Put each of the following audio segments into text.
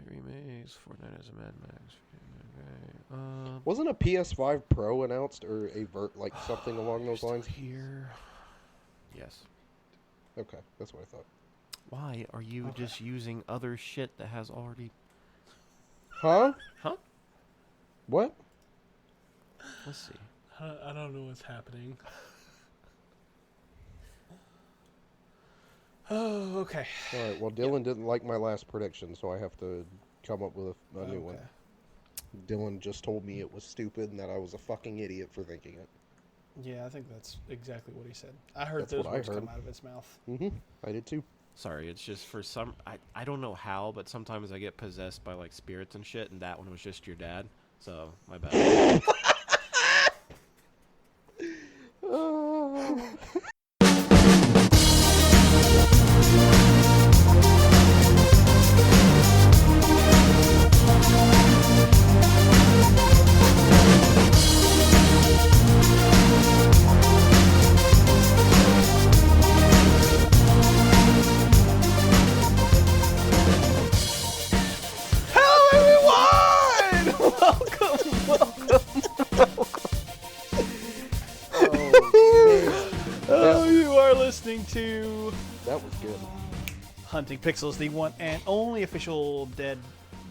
remakes. Fortnite as a Mad Max. Wasn't a PS5 Pro announced or something along those lines? Here. Yes. Okay, that's what I thought. Why are you just using other shit that has already... Huh? Huh? What? Let's see. I don't know what's happening. Oh, okay. All right, well, Dylan didn't like my last prediction, so I have to come up with a new one. Dylan just told me it was stupid and that I was a fucking idiot for thinking it. Yeah, I think that's exactly what he said. I heard That's those what I words heard. come out of his mouth. Mm-hmm. I did too. Sorry, it's just for some... I don't know how, but sometimes I get possessed by, like, spirits and shit, and that one was just your dad. So, my bad. Listening to That was good. Hunting Pixels, the one and only official Dad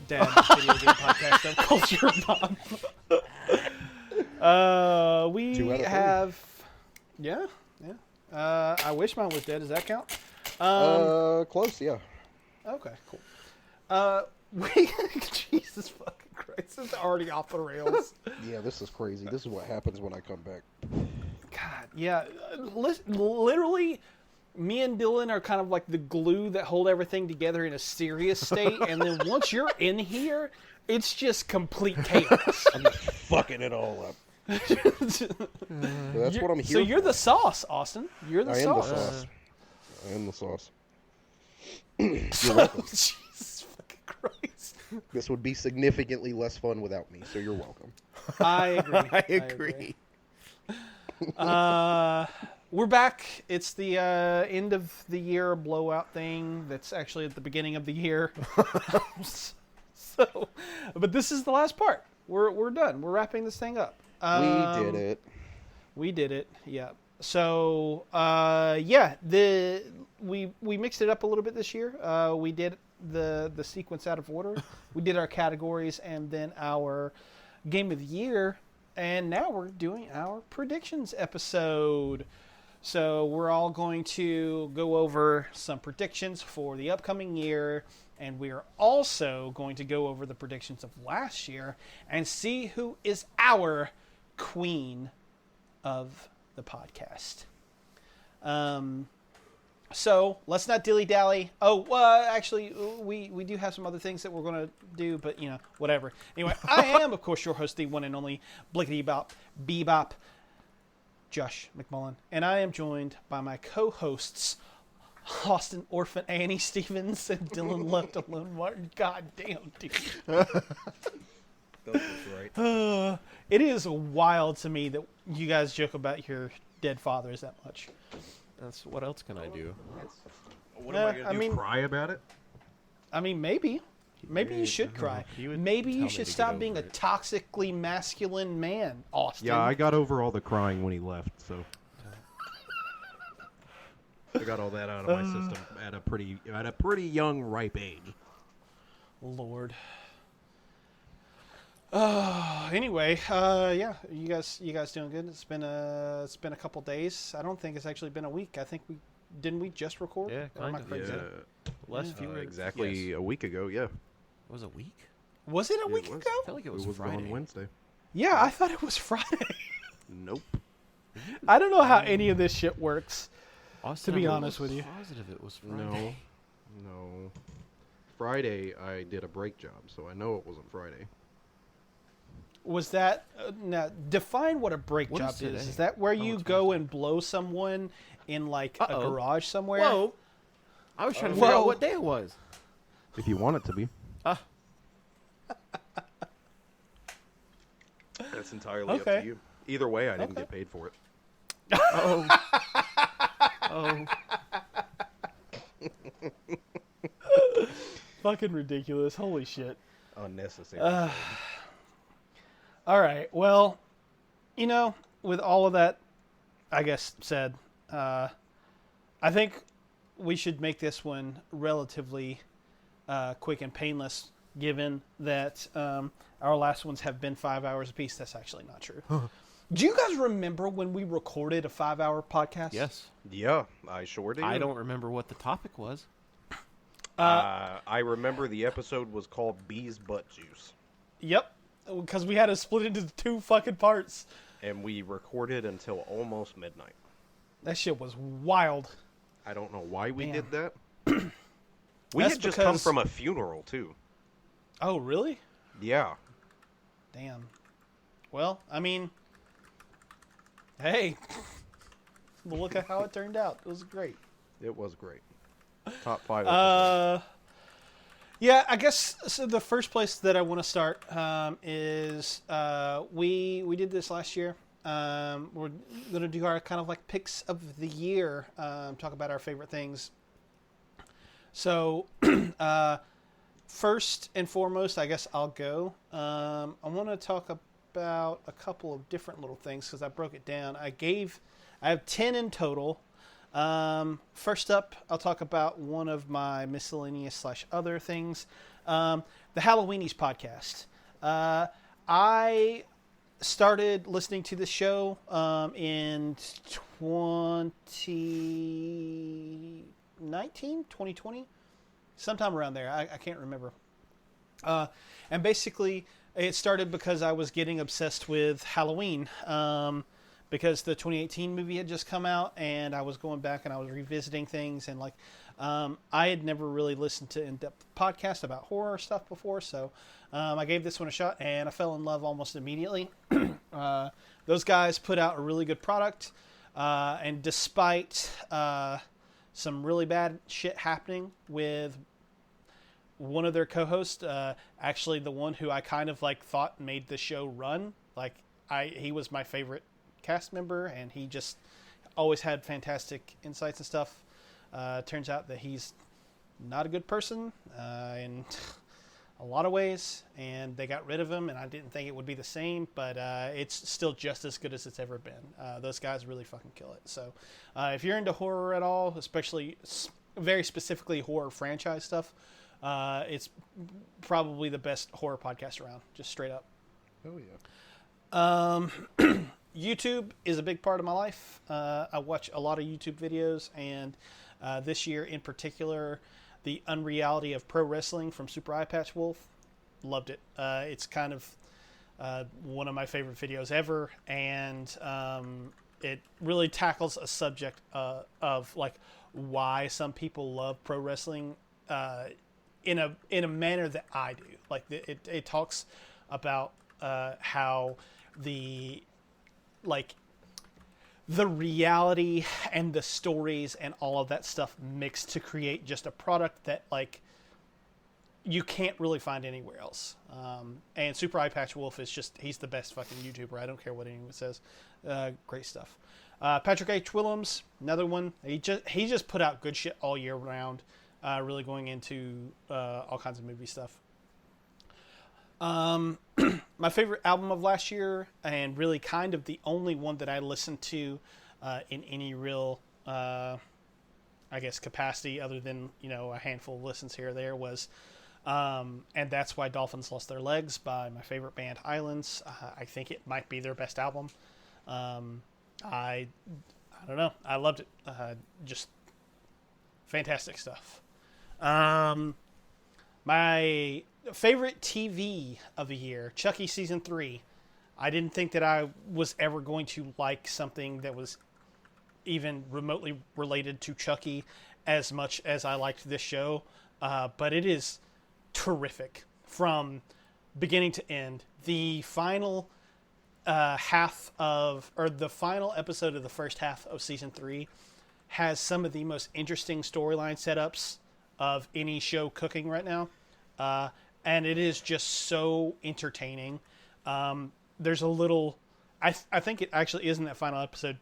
video game podcast of Culture Bomb. We 2 out of 3. have, yeah. I wish mine was dead. Does that count? Close, yeah. Okay, cool. Jesus fucking Christ, it's already off the rails. Yeah, this is crazy. This is what happens when I come back. God, yeah. Literally, me and Dylan are kind of like the glue that hold everything together in a serious state, and then once you're in here, it's just complete chaos. I'm just fucking it all up. That's what I'm here So you're for. the sauce, Austin. You're the I am sauce. the sauce. I am the sauce. You're welcome. Jesus fucking Christ. This would be significantly less fun without me, so you're welcome. I agree. I agree. We're back. It's the end of the year blowout thing that's actually at the beginning of the year. But this is the last part. We're done. We're wrapping this thing up. We did it. We did it. Yeah. So we mixed it up a little bit this year. We did the sequence out of order. We did our categories and then our game of the year. And now we're doing our predictions episode. So we're all going to go over some predictions for the upcoming year. And we are also going to go over the predictions of last year and see who is our queen of the podcast. So let's not dilly-dally. Oh, actually, we do have some other things that we're going to do, but, whatever. Anyway, I am, of course, your host, the one and only Blickety-Bop, Bebop, Josh McMullen. And I am joined by my co-hosts, Austin Orphan Annie Stevens and Dylan Left Alone Martin. God damn, dude. That was right. It is wild to me that you guys joke about your dead fathers that much. That's what else can I do? What am I going to do? Cry about it? I mean, maybe. Maybe you should cry. Maybe you should stop being a toxically masculine man, Austin. Yeah, I got over all the crying when he left, so I got all that out of my system at a pretty young, ripe age. Lord. Anyway, yeah, you guys doing good? It's been a couple days. I don't think it's actually been a week. I think didn't we just record? Yeah, Or am I kind of. crazy? Last few exactly yes. a week ago. Yeah, Was it a week? Was it a week was. ago? I felt like it was Friday. on Wednesday. Yeah, I thought it was Friday. Nope. I don't know how any of this shit works. Austin, To be I'm honest with you. positive it was Friday. No. Friday I did a brake job, so I know it wasn't Friday. Was that now? Define what a brake What job is is. today? Is that where you it's go and blow someone in like a Uh-oh. garage somewhere? Whoa! I was trying to figure out what day it was. If you want it to be. That's entirely up Okay. to you. Either way, I didn't get paid for it. Oh. Fucking ridiculous. Holy shit. Unnecessary. All right. Well, with all of that, I guess, said, I think we should make this one relatively quick and painless, given that our last ones have been 5 hours apiece. That's actually not true. Do you guys remember when we recorded a 5-hour podcast? Yes. Yeah, I sure do. I don't remember what the topic was. I remember the episode was called Bee's Butt Juice. Yep. Because we had to split into 2 fucking parts. And we recorded until almost midnight. That shit was wild. I don't know why we Man. did that. We That's had just come because- from a funeral, too. Oh, really? Yeah. Damn. Well, I mean, hey, look at how it turned out. It was great. It was great. Top 5 episodes. Yeah, I guess so. The first place that I want to start is we did this last year. We're gonna do our kind of like picks of the year. Talk about our favorite things. So, first and foremost, I guess I'll go. I want to talk about a couple of different little things because I broke it down. I have 10 in total. First up, I'll talk about one of my miscellaneous / other things. The Halloweenies podcast. I started listening to this show in 2020, sometime around there. I can't remember. And basically, it started because I was getting obsessed with Halloween. Because the 2018 movie had just come out, and I was going back and I was revisiting things, and I had never really listened to in-depth podcasts about horror stuff before, so I gave this one a shot, and I fell in love almost immediately. Those guys put out a really good product, and despite some really bad shit happening with one of their co-hosts, actually the one who I kind of thought made the show run, he was my favorite cast member, and he just always had fantastic insights and stuff. Turns out that he's not a good person in a lot of ways, and they got rid of him, and I didn't think it would be the same, but it's still just as good as it's ever been. Those guys really fucking kill it. So if you're into horror at all, especially very specifically horror franchise stuff, it's probably the best horror podcast around, just straight up. Oh yeah. YouTube is a big part of my life. I watch a lot of YouTube videos, and this year in particular, the unreality of pro wrestling from Super Eye Patch Wolf. Loved it. It's kind of one of my favorite videos ever, and it really tackles a subject of why some people love pro wrestling in a manner that I do. It talks about how the reality and the stories and all of that stuff mixed to create just a product that you can't really find anywhere else. And Super Eye Patch Wolf he's the best fucking YouTuber. I don't care what anyone says. Great stuff. Patrick H. Willems, another one. He just put out good shit all year round. Really going into all kinds of movie stuff. My favorite album of last year, and really kind of the only one that I listened to in any real, capacity other than, a handful of listens here or there, was And That's Why Dolphins Lost Their Legs by my favorite band, Islands. I think it might be their best album. I don't know. I loved it. Just fantastic stuff. My favorite TV of the year, Chucky Season 3. I didn't think that I was ever going to like something that was even remotely related to Chucky as much as I liked this show. But it is terrific from beginning to end. The final the final episode of the first half of Season 3 has some of the most interesting storyline setups of any show cooking right now. And it is just so entertaining. There's a little... I think it actually is in that final episode.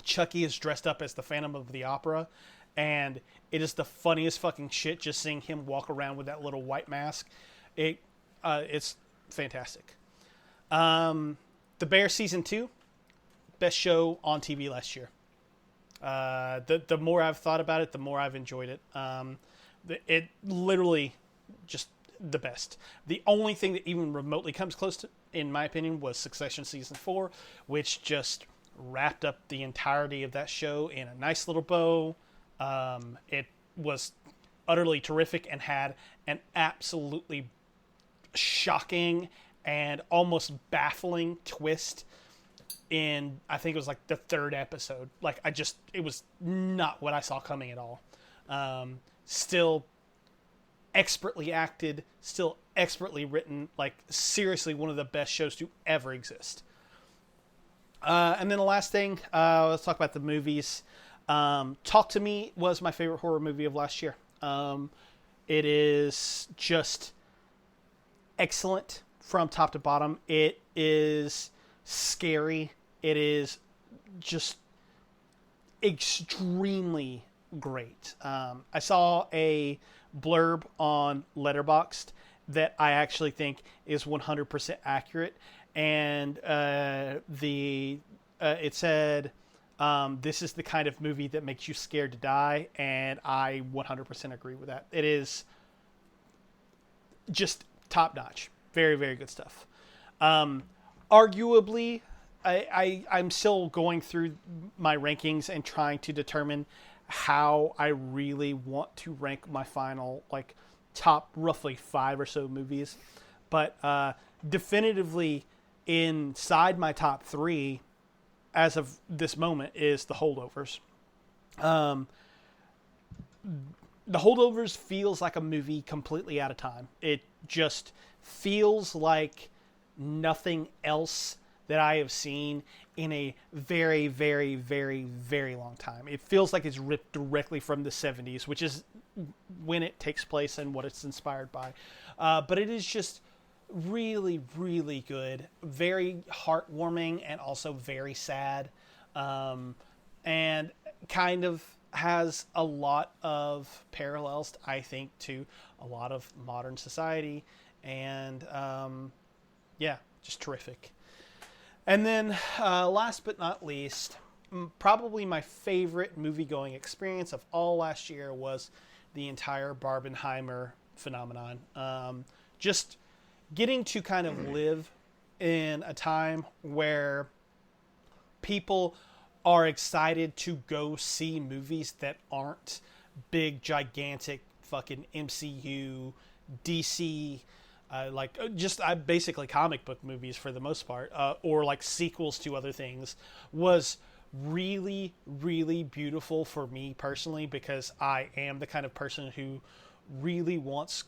Chucky is dressed up as the Phantom of the Opera, and it is the funniest fucking shit just seeing him walk around with that little white mask. It's fantastic. The Bear season 2, best show on TV last year. The more I've thought about it, the more I've enjoyed it. It literally just the best. The only thing that even remotely comes close to, in my opinion, was Succession season 4, which just wrapped up the entirety of that show in a nice little bow. It was utterly terrific and had an absolutely shocking and almost baffling twist in, I think it was like the 3rd episode. Like, it was not what I saw coming at all. Still expertly acted, still expertly written, like seriously one of the best shows to ever exist. And then the last thing, let's talk about the movies. Talk to Me was my favorite horror movie of last year. It is just excellent from top to bottom. It is scary. It is just extremely great. I saw a blurb on Letterboxd that I actually think is 100% accurate, and it said, this is the kind of movie that makes you scared to die, and I 100% agree with that. It is just top notch. Very, very good stuff. Arguably, I'm still going through my rankings and trying to determine how I really want to rank my final, like, top roughly 5 or so movies. But definitively inside my top 3 as of this moment is The Holdovers. The Holdovers feels like a movie completely out of time. It just feels like nothing else that I have seen in a very, very, very, very long time. It feels like it's ripped directly from the 70s, which is when it takes place and what it's inspired by. But it is just really, really good. Very heartwarming and also very sad. And kind of has a lot of parallels, I think, to a lot of modern society. And yeah, just terrific. And then last but not least, probably my favorite movie-going experience of all last year was the entire Barbenheimer phenomenon. Just getting to kind of live in a time where people are excited to go see movies that aren't big, gigantic fucking MCU, DC, basically comic book movies for the most part, or like sequels to other things, was really, really beautiful for me personally, because I am the kind of person who really wants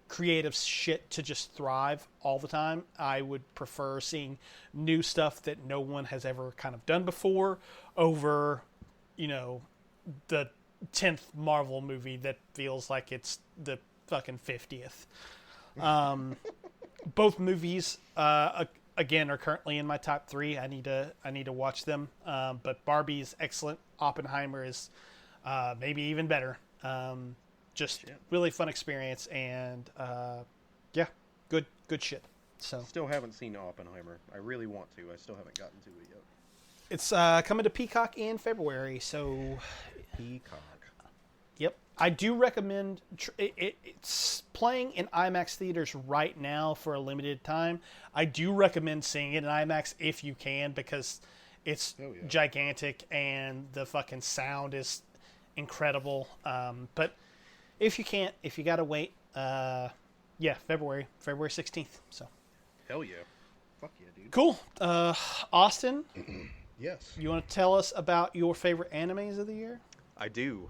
creative shit to just thrive all the time. I would prefer seeing new stuff that no one has ever kind of done before over, the 10th Marvel movie that feels like it's the fucking 50th. Both movies, again, are currently in my top 3. I need to watch them. But Barbie's excellent. Oppenheimer is maybe even better. Just really fun experience, and yeah, good shit. So Still haven't seen Oppenheimer. I really want to. I still haven't gotten to it yet. it's coming to Peacock in February. So Peacock. yep, I do recommend. It's playing in IMAX theaters right now for a limited time. I do recommend seeing it in IMAX if you can, because it's gigantic and the fucking sound is incredible. But if you can't, if you gotta wait, February 16th. So Hell yeah. Fuck yeah, dude. cool. Austin, Yes. you want to tell us about your favorite animes of the year? I do.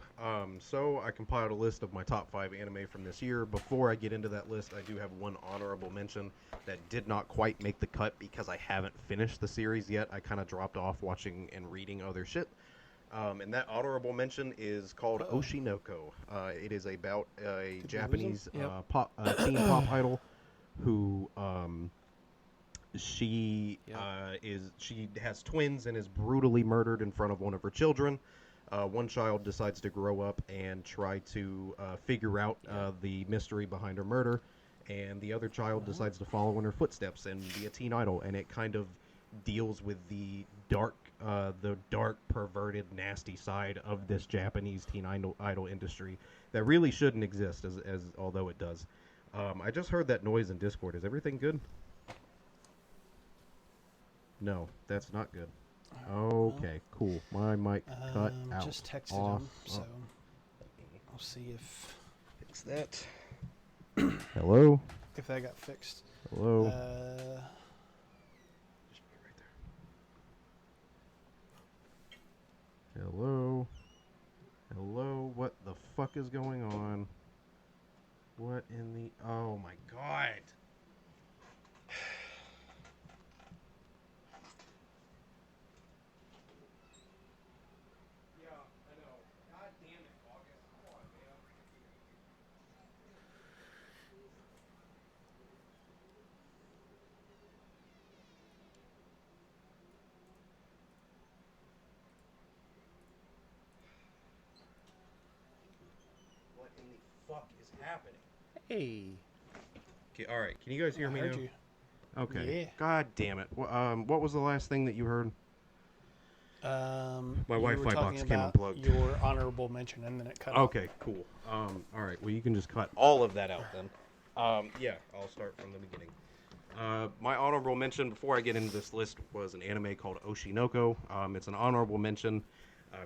So I compiled a list of my top 5 anime from this year. Before I get into that list, I do have one honorable mention that did not quite make the cut because I haven't finished the series yet. I kind of dropped off watching and reading other shit. And that honorable mention is called Oshinoko. It is about a Japanese teen pop idol who she has twins and is brutally murdered in front of one of her children. One child decides to grow up and try to figure out the mystery behind her murder, and the other child decides to follow in her footsteps and be a teen idol. And it kind of deals with the dark, perverted, nasty side of this Japanese teen idol industry that really shouldn't exist, as although it does. I just heard that noise in Discord. Is everything good? No, that's not good. Okay, cool. My mic cut out. Just texted off. him, so we'll see Fix that. Hello? if that got fixed. Hello? Just be right there. Hello? Hello? What the fuck is going on? What in the... Oh my god! Yeah, I know. God damn it, August. Come on, man. What in the fuck is happening? Hey. Okay, all right. Can you guys hear me heard now? you. Okay. Yeah. God damn it. What was the last thing that you heard? My You were Wi-Fi box talking came about unplugged. Your honorable mention, and then it cut off. Okay, cool. All right. Well, you can just cut all of that out then. Yeah, I'll start from the beginning. My honorable mention before I get into this list was an anime called Oshinoko. It's an honorable mention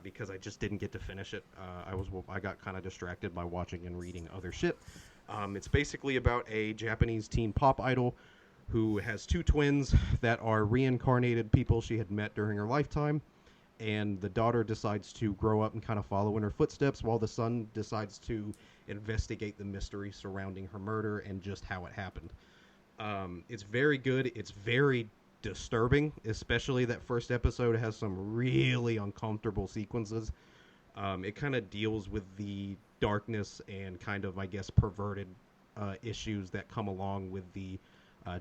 because I just didn't get to finish it. I got kind of distracted by watching and reading other shit. It's basically about a Japanese teen pop idol who has two twins that are reincarnated people she had met during her lifetime. And the daughter decides to grow up and kind of follow in her footsteps, while the son decides to investigate the mystery surrounding her murder and just how it happened. It's very good. It's very disturbing, especially that first episode has some really uncomfortable sequences. It kind of deals with the darkness and kind of, I guess, perverted issues that come along with the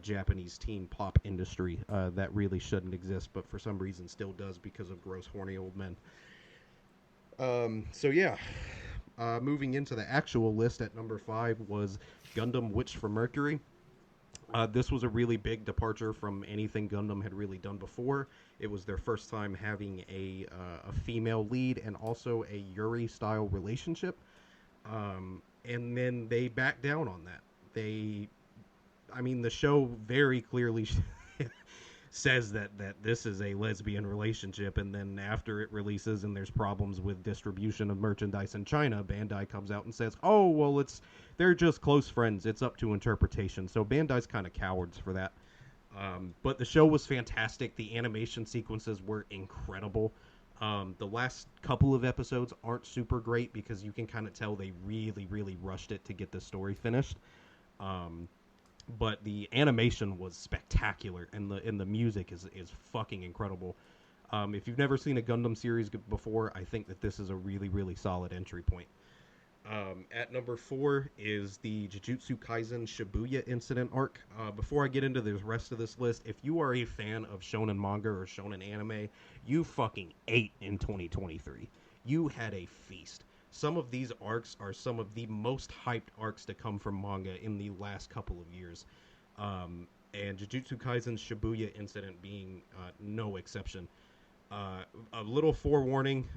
Japanese teen pop industry that really shouldn't exist, but for some reason still does because of gross, horny old men. So yeah, moving into the actual list at number 5 was Gundam Witch from Mercury. This was a really big departure from anything Gundam had really done before. It was their first time having a female lead and also a Yuri-style relationship. And then they backed down on that. The show very clearly says that this is a lesbian relationship, and then after it releases and there's problems with distribution of merchandise in China, Bandai comes out and says, oh, well, they're just close friends. It's up to interpretation. So Bandai's kind of cowards for that. But the show was fantastic. The animation sequences were incredible. The last couple of episodes aren't super great because you can kind of tell they really, really rushed it to get the story finished. But the animation was spectacular, and the music is fucking incredible. If you've never seen a Gundam series before, I think that this is a really, really solid entry point. At number 4 is the Jujutsu Kaisen Shibuya Incident arc. Before I get into the rest of this list, if you are a fan of shonen manga or shonen anime, you fucking ate in 2023. You had a feast. Some of these arcs are some of the most hyped arcs to come from manga in the last couple of years. And Jujutsu Kaisen's Shibuya Incident being no exception. A little forewarning,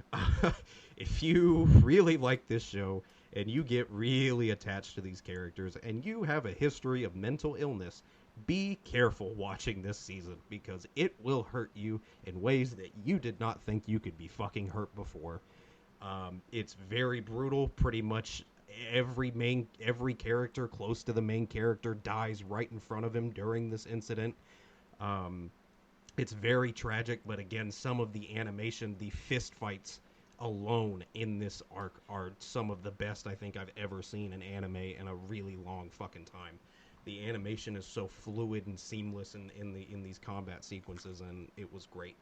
if you really like this show and you get really attached to these characters and you have a history of mental illness, be careful watching this season because it will hurt you in ways that you did not think you could be fucking hurt before. It's very brutal. Pretty much every character close to the main character dies right in front of him during this incident. It's very tragic, but again, some of the animation, the fist fights alone in this arc are some of the best I think I've ever seen in anime in a really long fucking time. The animation is so fluid and seamless in these combat sequences, and it was great.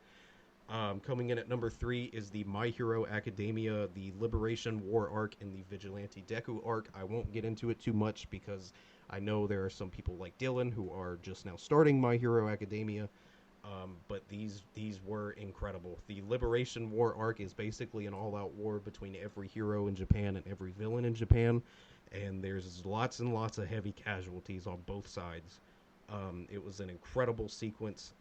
Coming in at number 3 is the My Hero Academia, the Liberation War arc, and the Vigilante Deku arc. I won't get into it too much because I know there are some people like Dylan who are just now starting My Hero Academia. But these were incredible. The Liberation War arc is basically an all-out war between every hero in Japan and every villain in Japan, and there's lots and lots of heavy casualties on both sides. It was an incredible sequence.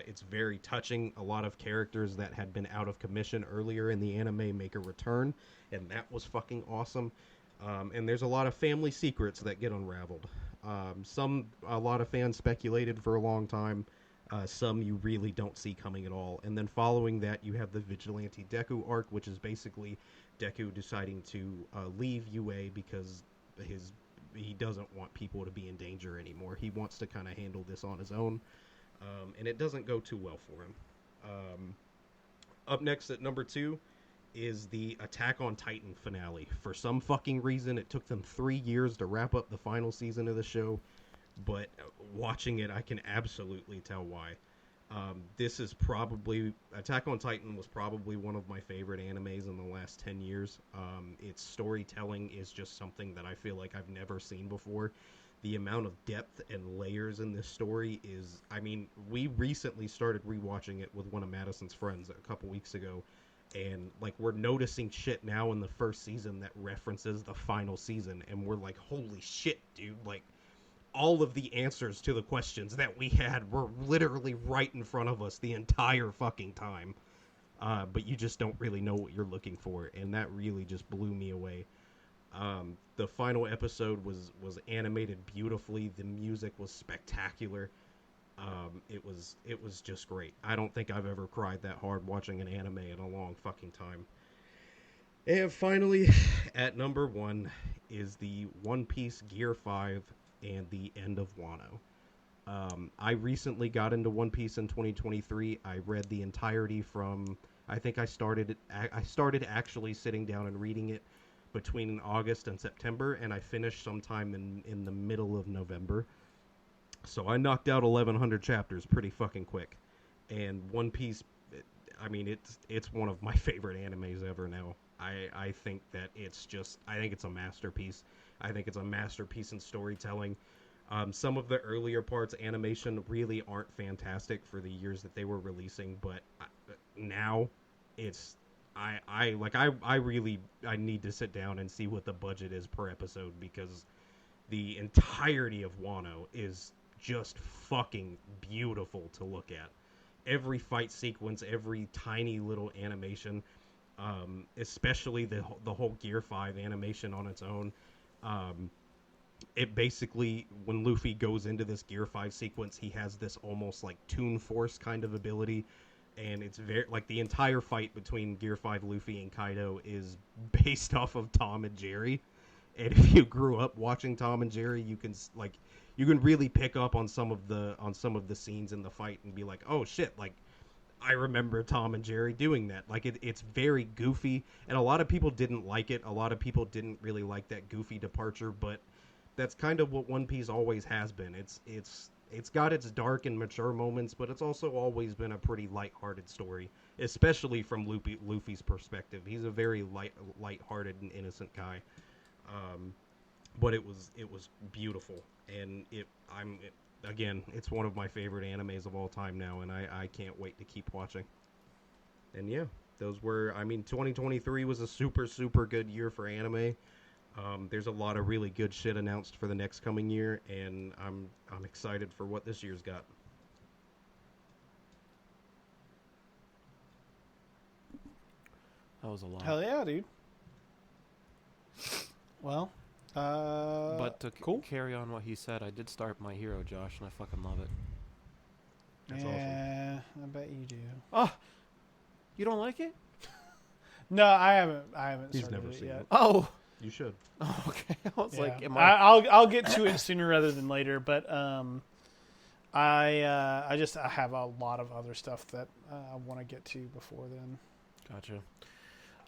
It's very touching. A lot of characters that had been out of commission earlier in the anime make a return, and that was fucking awesome. And there's a lot of family secrets that get unraveled. A lot of fans speculated for a long time. Some you really don't see coming at all. And then following that, you have the Vigilante Deku arc, which is basically Deku deciding to leave UA because he doesn't want people to be in danger anymore. He wants to kind of handle this on his own. And it doesn't go too well for him. Up next at number 2 is the Attack on Titan finale. For some fucking reason, it took them 3 years to wrap up the final season of the show, but watching it, I can absolutely tell why. This is probably... Attack on Titan was probably one of my favorite animes in the last 10 years. Its storytelling is just something that I feel like I've never seen before. The amount of depth and layers in this story is... I mean, we recently started rewatching it with one of Madison's friends a couple weeks ago, and, like, we're noticing shit now in the first season that references the final season, and we're like, holy shit, dude, like, all of the answers to the questions that we had were literally right in front of us the entire fucking time. But you just don't really know what you're looking for, and that really just blew me away. The final episode was animated beautifully. The music was spectacular. It was just great. I don't think I've ever cried that hard watching an anime in a long fucking time. And finally, at number 1 is the One Piece Gear 5 and the End of Wano. I recently got into One Piece in 2023. I read the entirety from... I think I started actually sitting down and reading it between August and September, and I finished sometime in the middle of November. So I knocked out 1,100 chapters pretty fucking quick. And One Piece, I mean, it's one of my favorite animes ever now. I think that I think it's a masterpiece. I think it's a masterpiece in storytelling. Some of the earlier parts, animation, really aren't fantastic for the years that they were releasing, but now it's... I need to sit down and see what the budget is per episode, because the entirety of Wano is just fucking beautiful to look at. Every fight sequence, every tiny little animation, especially the whole Gear 5 animation on its own. It basically, when Luffy goes into this Gear 5 sequence, he has this almost like Toon Force kind of ability. And it's very, like, the entire fight between Gear 5 Luffy and Kaido is based off of Tom and Jerry. And if you grew up watching Tom and Jerry, you can really pick up on some of the scenes in the fight and be like, oh shit, like, I remember Tom and Jerry doing that. Like, it's very goofy, and a lot of people didn't like it. A lot of people didn't really like that goofy departure, but that's kind of what One Piece always has been. It's got its dark and mature moments, but it's also always been a pretty lighthearted story, especially from Luffy's perspective. He's a very lighthearted and innocent guy. But it was beautiful, and again, it's one of my favorite animes of all time now, and I can't wait to keep watching. And yeah, 2023 was a super, super good year for anime. There's a lot of really good shit announced for the next coming year, and I'm excited for what this year's got. That was a lot. Hell yeah, dude. Well, But to cool. carry on what he said, I did start My Hero, Josh, and I fucking love it. That's awesome. Yeah, I bet you do. Oh, you don't like it? No, I haven't. He's started never it seen yet. it. Oh. You should. Oh, okay. I was Yeah. like, am I'll get to it sooner rather than later, but I have a lot of other stuff that I want to get to before then. Gotcha.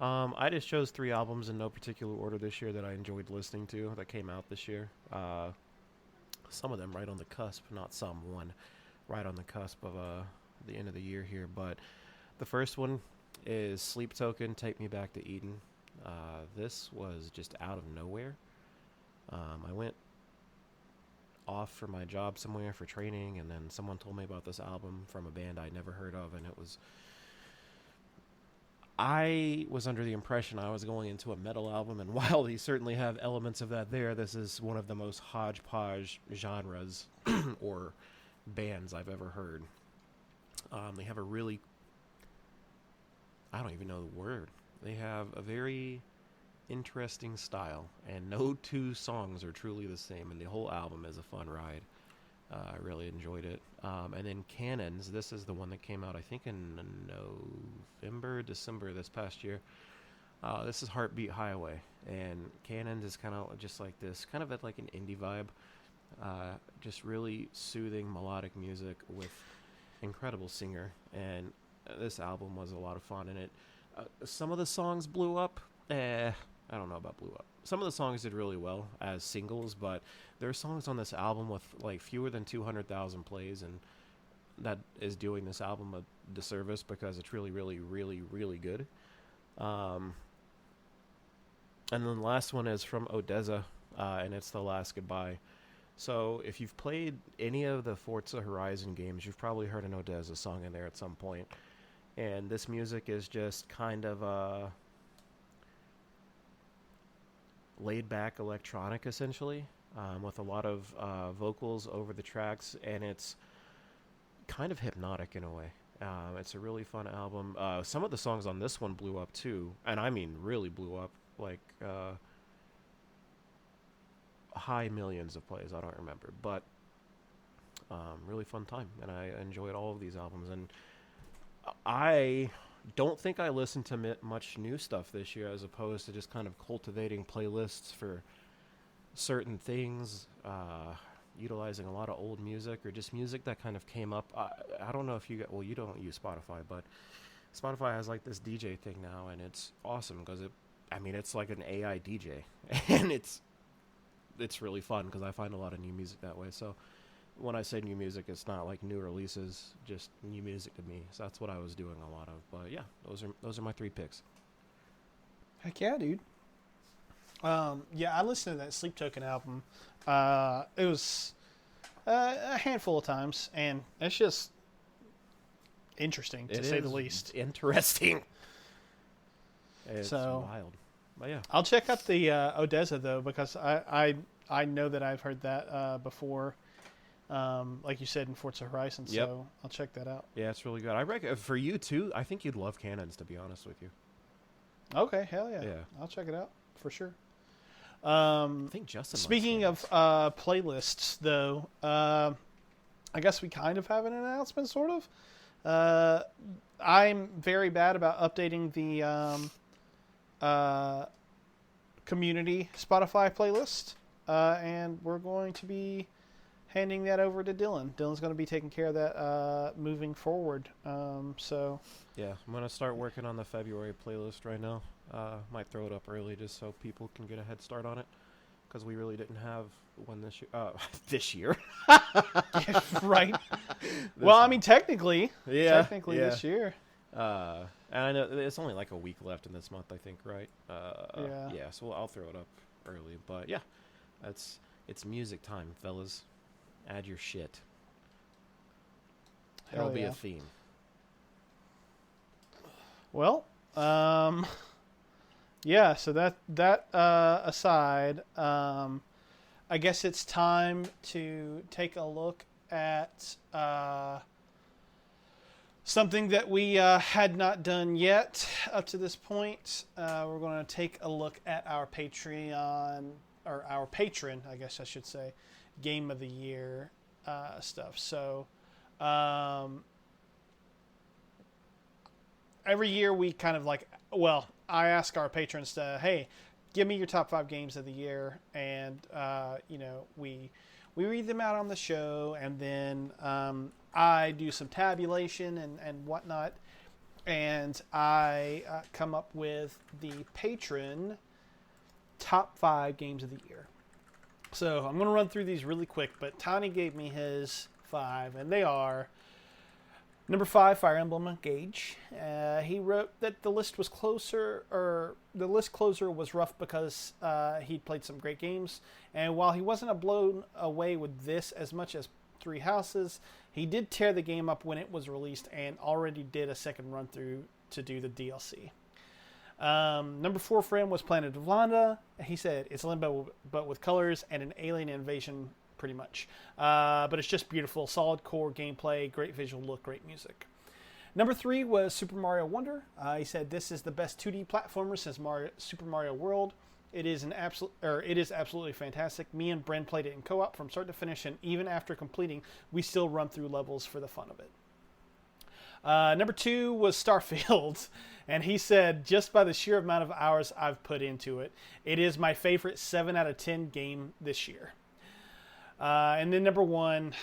I just chose 3 albums in no particular order this year that I enjoyed listening to that came out this year. Some of them right on the cusp, not some, one right on the cusp of the end of the year here. But the first one is Sleep Token, Take Me Back to Eden. This was just out of nowhere. I went off for my job somewhere for training, and then someone told me about this album from a band I'd never heard of, and I was under the impression I was going into a metal album, and while they certainly have elements of that there, this is one of the most hodgepodge genres or bands I've ever heard. They have a really, I don't even know the word. They have a very interesting style, and no two songs are truly the same, and the whole album is a fun ride. I really enjoyed it. And then Cannons, this is the one that came out, I think, in November, December this past year. This is Heartbeat Highway, and Cannons is kind of just like this, kind of at like an indie vibe. Just really soothing melodic music with incredible singer, and this album was a lot of fun. And some of the songs blew up. I don't know about blew up. Some of the songs did really well as singles, but there are songs on this album with like fewer than 200,000 plays, and that is doing this album a disservice because it's really, really, really, really good. And then the last one is from Odessa, and it's The Last Goodbye. So if you've played any of the Forza Horizon games, you've probably heard an Odessa song in there at some point. And this music is just kind of laid-back electronic, essentially, with a lot of vocals over the tracks, and it's kind of hypnotic in a way. It's a really fun album. Some of the songs on this one blew up, too, and I mean really blew up, like high millions of plays, I don't remember, but really fun time, and I enjoyed all of these albums, and I don't think I listened to much new stuff this year, as opposed to just kind of cultivating playlists for certain things, utilizing a lot of old music or just music that kind of came up. I don't know if you you don't use Spotify, but Spotify has like this DJ thing now, and it's awesome because it's like an AI DJ, and it's really fun because I find a lot of new music that way. So when I say new music, it's not like new releases, just new music to me. So that's what I was doing a lot of. But yeah, those are my 3 picks. Heck yeah, dude. Yeah, I listened to that Sleep Token album. It was a handful of times, and it's just interesting, to say the least. Interesting. It's So, wild. But yeah. I'll check out the Odessa, though, because I know that I've heard that before. Like you said, in Forza Horizon, Yep. so I'll check that out. Yeah, it's really good. I reckon for you too. I think you'd love Cannons, to be honest with you. Okay, hell yeah. Yeah. I'll check it out for sure. I think Justin. Speaking likes of playlists, though, I guess we kind of have an announcement, sort of. I'm very bad about updating the community Spotify playlist, and we're going to be handing that over to Dylan. Dylan's going to be taking care of that moving forward. So yeah, I'm gonna start working on the February playlist right now. Might throw it up early just so people can get a head start on it, because we really didn't have one this year. This year, right. Well, I mean, technically this year. And I know it's only like a week left in this month, I think, right? Yeah. Yeah. So I'll throw it up early, but yeah, it's music time, fellas. Add your shit. Hell There'll be yeah. a theme. Well, yeah. So that aside, I guess it's time to take a look at something that we had not done yet up to this point. We're going to take a look at our Patreon, or our patron, I guess I should say, Game of the Year stuff. So every year we kind of I ask our patrons to, hey, give me your top 5 games of the year, and we read them out on the show, and then I do some tabulation and whatnot, and I come up with the patron top 5 games of the year. So I'm going to run through these really quick, but Tony gave me his 5, and they are Number 5, Fire Emblem Engage. He wrote that the list closer was rough because he'd played some great games, and while he wasn't blown away with this as much as Three Houses, he did tear the game up when it was released and already did a second run through to do the DLC. Number 4 for him was Planet of Lana. He said it's Limbo but with colors and an alien invasion, pretty much. But it's just beautiful, solid core gameplay, great visual look, great music. Number 3 was Super Mario Wonder. He said this is the best 2D platformer since Super Mario World. It is absolutely fantastic. Me and Bren played it in co-op from start to finish, and even after completing, we still run through levels for the fun of it. Number 2 was Starfield, and he said, just by the sheer amount of hours I've put into it, it is my favorite 7 out of 10 game this year. And then number 1,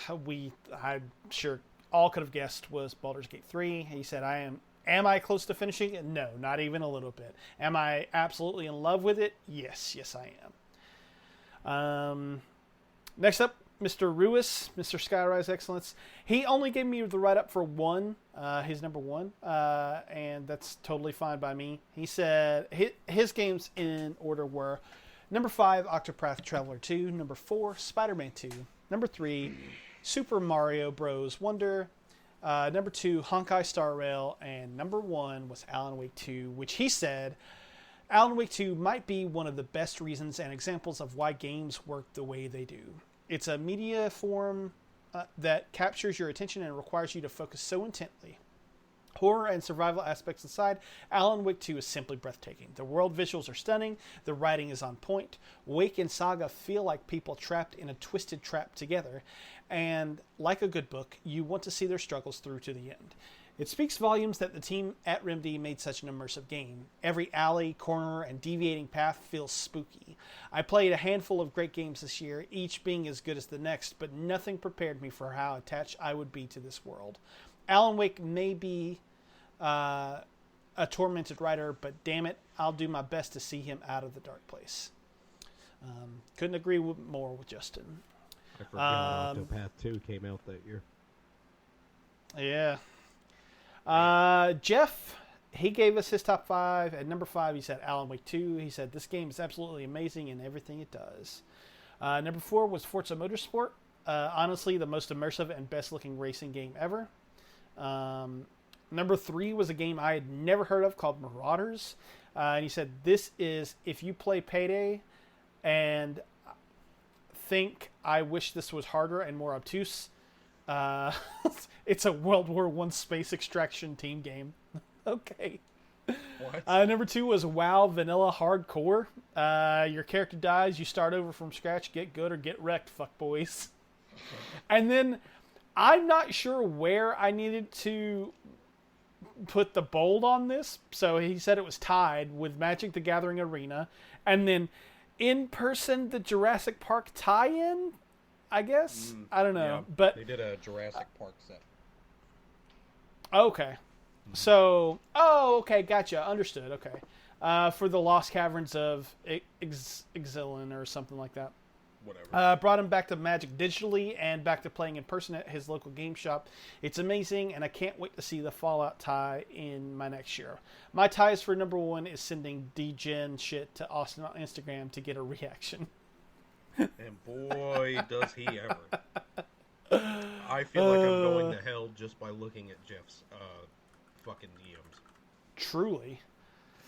I'm sure all could have guessed, was Baldur's Gate 3. He said, Am I close to finishing it? No, not even a little bit. Am I absolutely in love with it? Yes, I am. Next up, Mr. Ruiz, Mr. Skyrise Excellence. He only gave me the write-up for 1, his number 1, and that's totally fine by me. He said his games in order were number 5, Octopath Traveler 2, number 4, Spider-Man 2, number 3, Super Mario Bros. Wonder, number 2, Honkai Star Rail, and number 1 was Alan Wake 2, which he said Alan Wake 2 might be one of the best reasons and examples of why games work the way they do. It's a media form that captures your attention and requires you to focus so intently. Horror and survival aspects aside, Alan Wake 2 is simply breathtaking. The world visuals are stunning, the writing is on point, Wake and Saga feel like people trapped in a twisted trap together, and like a good book, you want to see their struggles through to the end. It speaks volumes that the team at Remedy made such an immersive game. Every alley, corner, and deviating path feels spooky. I played a handful of great games this year, each being as good as the next, but nothing prepared me for how attached I would be to this world. Alan Wake may be a tormented writer, but damn it, I'll do my best to see him out of the dark place. Couldn't agree more with Justin. I forgot Octopath 2 came out that year. Yeah. Jeff, he gave us his top 5. At number 5, he said Alan Wake 2. He said this game is absolutely amazing in everything it does. Number 4 was Forza Motorsport. Honestly, the most immersive and best-looking racing game ever. Number 3 was a game I had never heard of called Marauders. And he said, this is, if you play Payday and think I wish this was harder and more obtuse, it's a World War I space extraction team game. Okay. What? Number 2 was WoW Vanilla Hardcore. Your character dies, you start over from scratch, get good or get wrecked, fuck boys. And then I'm not sure where I needed to put the bold on this, so he said it was tied with Magic the Gathering Arena, and then in person the Jurassic Park tie-in, I guess. I don't know, Yeah, but they did a Jurassic Park set. okay. So, okay, gotcha, understood. Okay, for the Lost Caverns of Ixalan or something like that. Whatever. Brought him back to Magic digitally and back to playing in person at his local game shop. It's amazing, and I can't wait to see the Fallout tie in my next year. My ties for number 1 is sending D-Gen shit to Austin on Instagram to get a reaction. And boy, does he ever. I feel like I'm going to hell just by looking at Jeff's fucking DMs. Truly.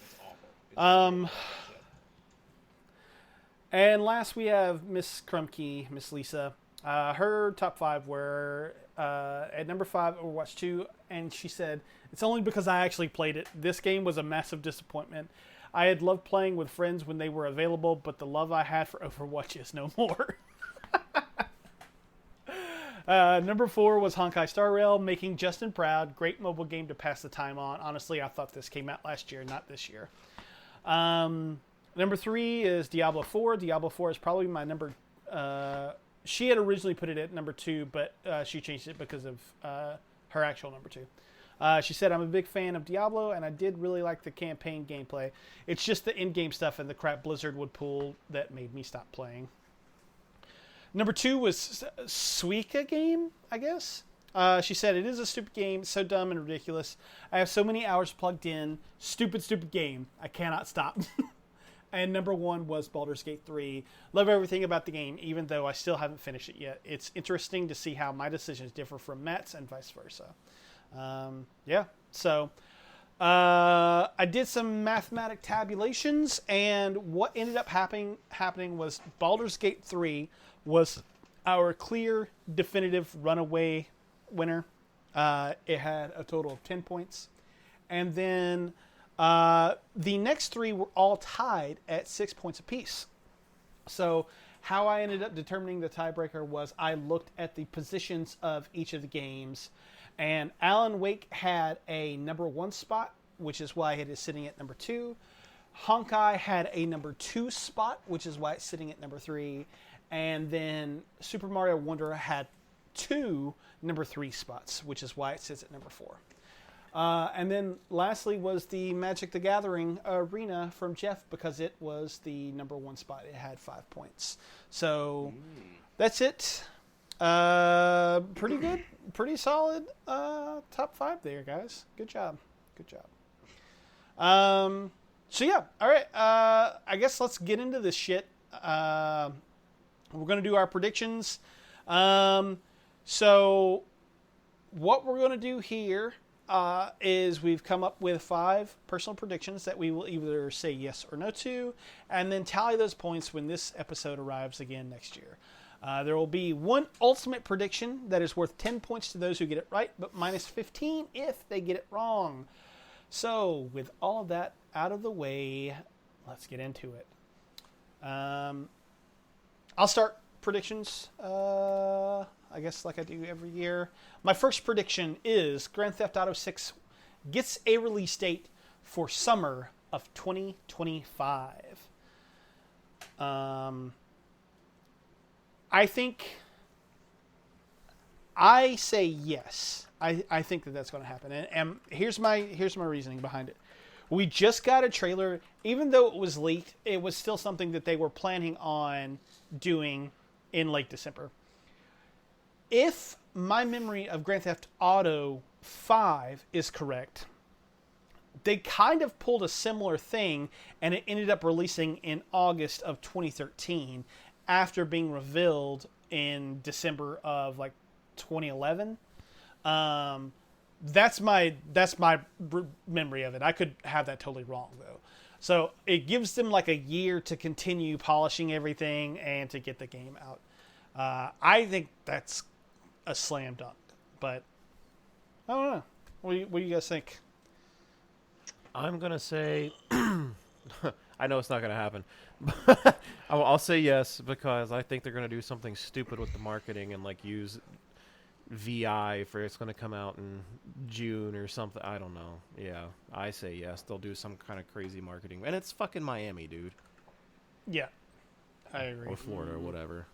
It's awful. And last we have Miss Krumke, Miss Lisa. Her top 5 were at number 5, Overwatch 2, and she said, it's only because I actually played it. This game was a massive disappointment. I had loved playing with friends when they were available, but the love I had for Overwatch is no more. Number 4 was Honkai Star Rail, making Justin proud. Great mobile game to pass the time on. Honestly, I thought this came out last year, not this year. Number 3 is Diablo 4. Diablo 4 is probably my number... she had originally put it at number 2, but she changed it because of her actual number 2. She said, I'm a big fan of Diablo, and I did really like the campaign gameplay. It's just the in-game stuff and the crap Blizzard would pull that made me stop playing. Number 2 was Suika game, I guess. She said, "It is a stupid game, so dumb and ridiculous. I have so many hours plugged in. Stupid, stupid game. I cannot stop." And number 1 was Baldur's Gate 3. Love everything about the game, even though I still haven't finished it yet. It's interesting to see how my decisions differ from Matt's and vice versa. Yeah, so I did some mathematic tabulations, and what ended up happening was Baldur's Gate 3 was our clear, definitive runaway winner. It had a total of 10 points. And then the next 3 were all tied at 6 points apiece. So how I ended up determining the tiebreaker was I looked at the positions of each of the games. And Alan Wake had a number 1 spot, which is why it is sitting at number 2. Honkai had a number 2 spot, which is why it's sitting at number 3. And then Super Mario Wonder had 2 number 3 spots, which is why it sits at number 4. And then lastly was the Magic the Gathering Arena from Jeff, because it was the number 1 spot. It had 5 points. So that's it. Pretty good. Pretty solid top 5 there, guys. Good job. Good job. So yeah, all right. I guess let's get into this shit. We're going to do our predictions. So what we're going to do here is we've come up with 5 personal predictions that we will either say yes or no to, and then tally those points when this episode arrives again next year. There will be 1 ultimate prediction that is worth 10 points to those who get it right, but minus 15 if they get it wrong. So with all of that out of the way, let's get into it. I'll start predictions, I guess like I do every year. My first prediction is Grand Theft Auto 6 gets a release date for summer of 2025. I say yes. I think that's going to happen. And here's my reasoning behind it. We just got a trailer. Even though it was leaked, it was still something that they were planning on doing in late December. If my memory of Grand Theft Auto 5 is correct, they kind of pulled a similar thing, and it ended up releasing in August of 2013 after being revealed in December of like 2011. That's my memory of it. I could have that totally wrong though. So it gives them like a year to continue polishing everything and to get the game out. I think that's a slam dunk, but I don't know. What do you guys think? I'm gonna say I know it's not gonna happen. I'll say yes because I think they're gonna do something stupid with the marketing and like use VI for it's gonna come out in June or something. I don't know. Yeah, I say yes. They'll do some kind of crazy marketing, and it's fucking Miami, dude. Yeah, I agree. Or Florida or whatever.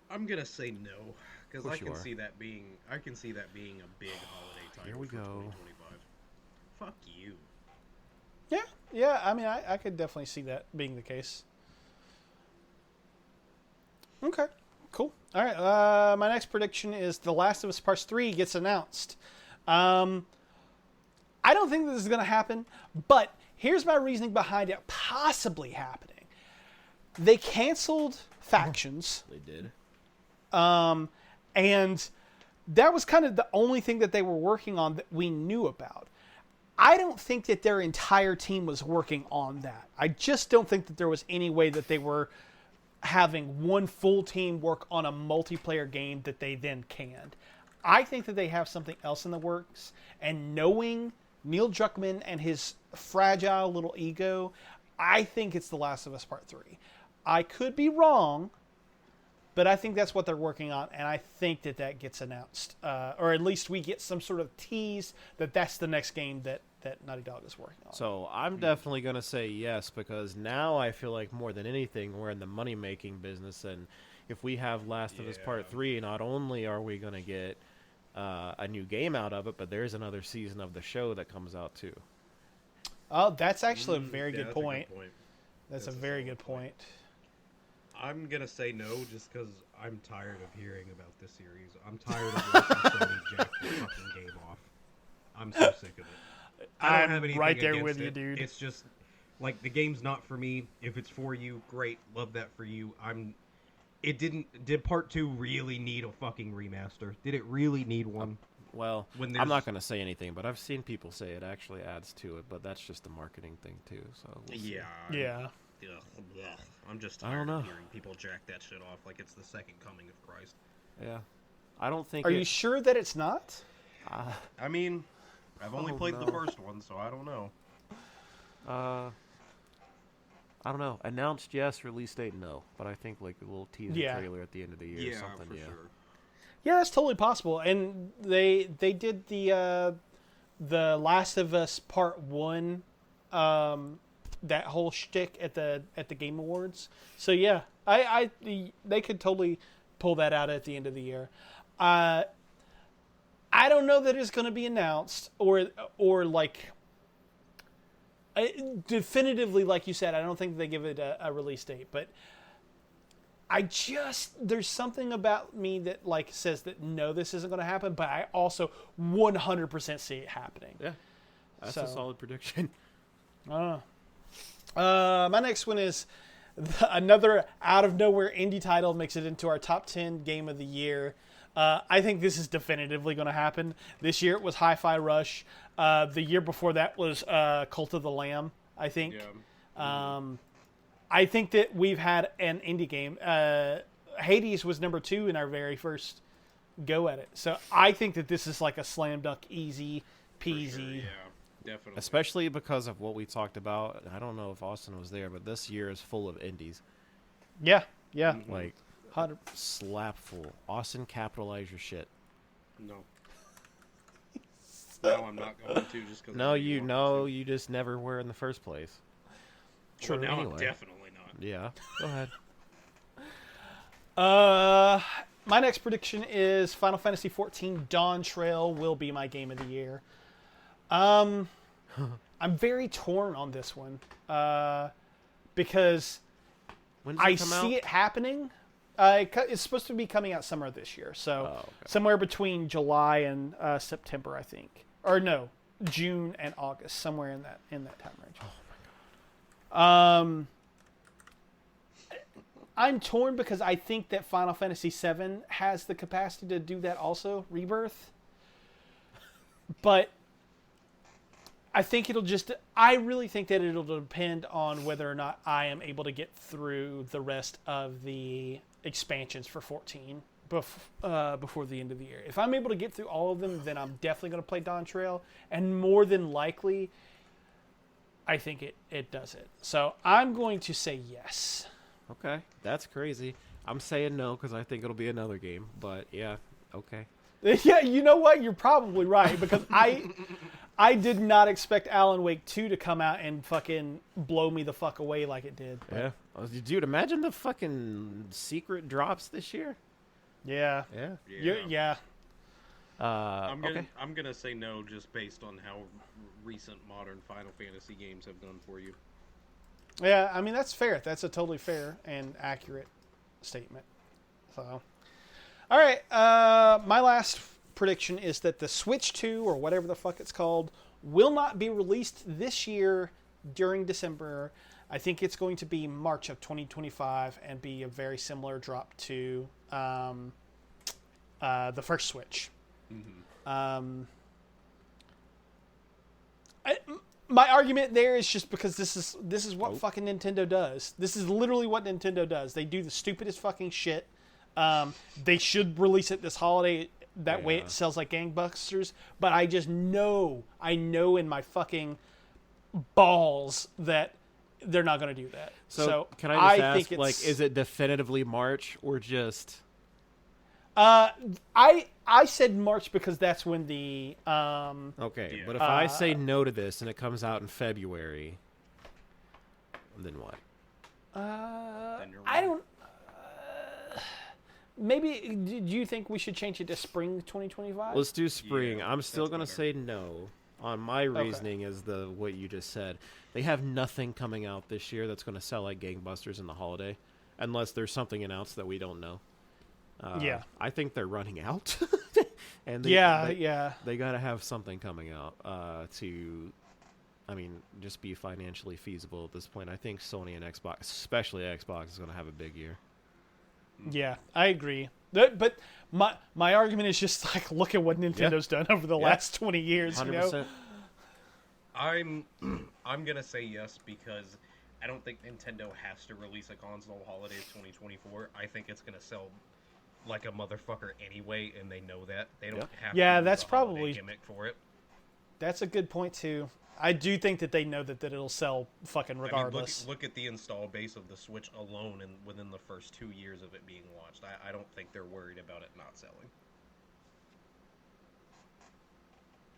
I'm gonna say no because I can are. see that being a big holiday title. Here we for go. 2025. Fuck you. Yeah. I mean, I could definitely see that being the case. Okay, cool. All right. My next prediction is The Last of Us Part 3 gets announced. I don't think this is going to happen, but here's my reasoning behind it possibly happening. They canceled Factions. They did. And that was kind of the only thing that they were working on that we knew about. I don't think that their entire team was working on that. I just don't think that there was any way that they were having one full team work on a multiplayer game that they then canned. I think that they have something else in the works, and knowing Neil Druckmann and his fragile little ego, I think it's The Last of Us Part 3. I could be wrong, but I think that's what they're working on, and I think that gets announced. Or at least we get some sort of tease that that's the next game that Naughty Dog is working on. So I'm definitely going to say yes because now I feel like more than anything we're in the money-making business, and if we have Last of Us Part 3, not only are we going to get a new game out of it, but there's another season of the show that comes out too. Oh, that's actually a very good that's point. a good point. That's a very good point. I'm gonna say no, just because I'm tired of hearing about this series. I'm tired of watching Sony jack the fucking game off. I'm so sick of it. I don't I'm have anything right there against with you, it. dude. It's just like the game's not for me. If it's for you, great. Love that for you. It didn't. Did part 2 really need a fucking remaster? Did it really need one? Well, When I'm not there's- going to say anything, but I've seen people say it actually adds to it, but that's just a marketing thing too. So we'll see. Yeah. Ugh. I'm just I don't tired of know. hearing people jack that shit off like it's the second coming of Christ. Yeah. I don't think. Are you sure that it's not? I mean, I've only Oh, played the no. first one, so I don't know. I don't know. Announced yes, release date no. But I think like a little teaser Yeah. trailer at the end of the year or something. for Yeah. sure. Yeah, that's totally possible. And they did the Last of Us Part 1, that whole shtick at the Game Awards. So yeah, they could totally pull that out at the end of the year. I don't know that it's going to be announced or like definitively, like you said. I don't think they give it a release date, but there's something about me that like says that no, this isn't going to happen, but I also 100% see it happening. Yeah. That's a So- solid prediction. My next one is another out of nowhere indie title makes it into our top 10 game of the year. I think this is definitively going to happen. This year it was Hi-Fi Rush. The year before that was Cult of the Lamb, I think. I think that we've had an indie game. Hades was number 2 in our very first go at it. So I think that this is like a slam dunk, easy peasy. For sure, yeah, definitely. Especially because of what we talked about. I don't know if Austin was there, but this year is full of indies. Yeah. Like 100. slap full. Austin, capitalize your shit. No. No, I'm not going to just because. No, you just never were in the first place. Well, now Anyway. I'm definitely not. Yeah. Go ahead. My next prediction is Final Fantasy XIV Dawn Trail will be my game of the year. I'm very torn on this one because When does I it come see out? it happening. It's supposed to be coming out summer this year, so Oh, okay. somewhere between July and September, I think, or no, June and August, somewhere in that time range. Oh my god. I'm torn because I think that Final Fantasy VII has the capacity to do that also, Rebirth. But I think I really think that it'll depend on whether or not I am able to get through the rest of the expansions for 14 before the end of the year. If I'm able to get through all of them, then I'm definitely going to play Dawn Trail. And more than likely, I think it does it. So I'm going to say yes. Okay. That's crazy. I'm saying no because I think it'll be another game. But yeah, okay. Yeah, you know what? You're probably right because I did not expect Alan Wake 2 to come out and fucking blow me the fuck away like it did. But Yeah. Dude, imagine the fucking secret drops this year. yeah. Yeah. Yeah. I'm Okay. gonna say no just based on how recent modern Final Fantasy games have done for you. Yeah, I mean, that's fair. That's a totally fair and accurate statement. So, all right. My last prediction is that the Switch 2, or whatever the fuck it's called, will not be released this year during December. I think it's going to be March of 2025 and be a very similar drop to the first Switch. My argument there is just because this is what fucking Nintendo does. This is literally what Nintendo does. They do the stupidest fucking shit. They should release it this holiday. That way it sells like gangbusters. But I just know, in my fucking balls that they're not going to do that. So can I just ask, think like, is it definitively March or just... I said March because that's when the Okay, Yeah. but if I say no to this and it comes out in February, then what? Then you're I wrong. don't. Maybe do you think we should change it to spring 2025? Let's do spring. Yeah, I'm still that's gonna better. say no. On my reasoning is what you just said. They have nothing coming out this year that's gonna sell like gangbusters in the holiday. unless there's something announced that we don't know. Yeah. I think they're running out, and Yeah. they got to have something coming out to, I mean, just be financially feasible at this point. I think Sony and Xbox, especially Xbox, is going to have a big year. Yeah, I agree. But my argument is just like, look at what Nintendo's done over the last 20 years. 100%. You know? I'm gonna say yes because I don't think Nintendo has to release a console holidays 2024. I think it's gonna sell like a motherfucker anyway, and they know that. They don't have to use that's a holiday probably gimmick for it. That's a good point too. I do think that they know that it'll sell fucking regardless. I mean, look at the install base of the Switch alone, and within the first 2 years of it being launched, I don't think they're worried about it not selling.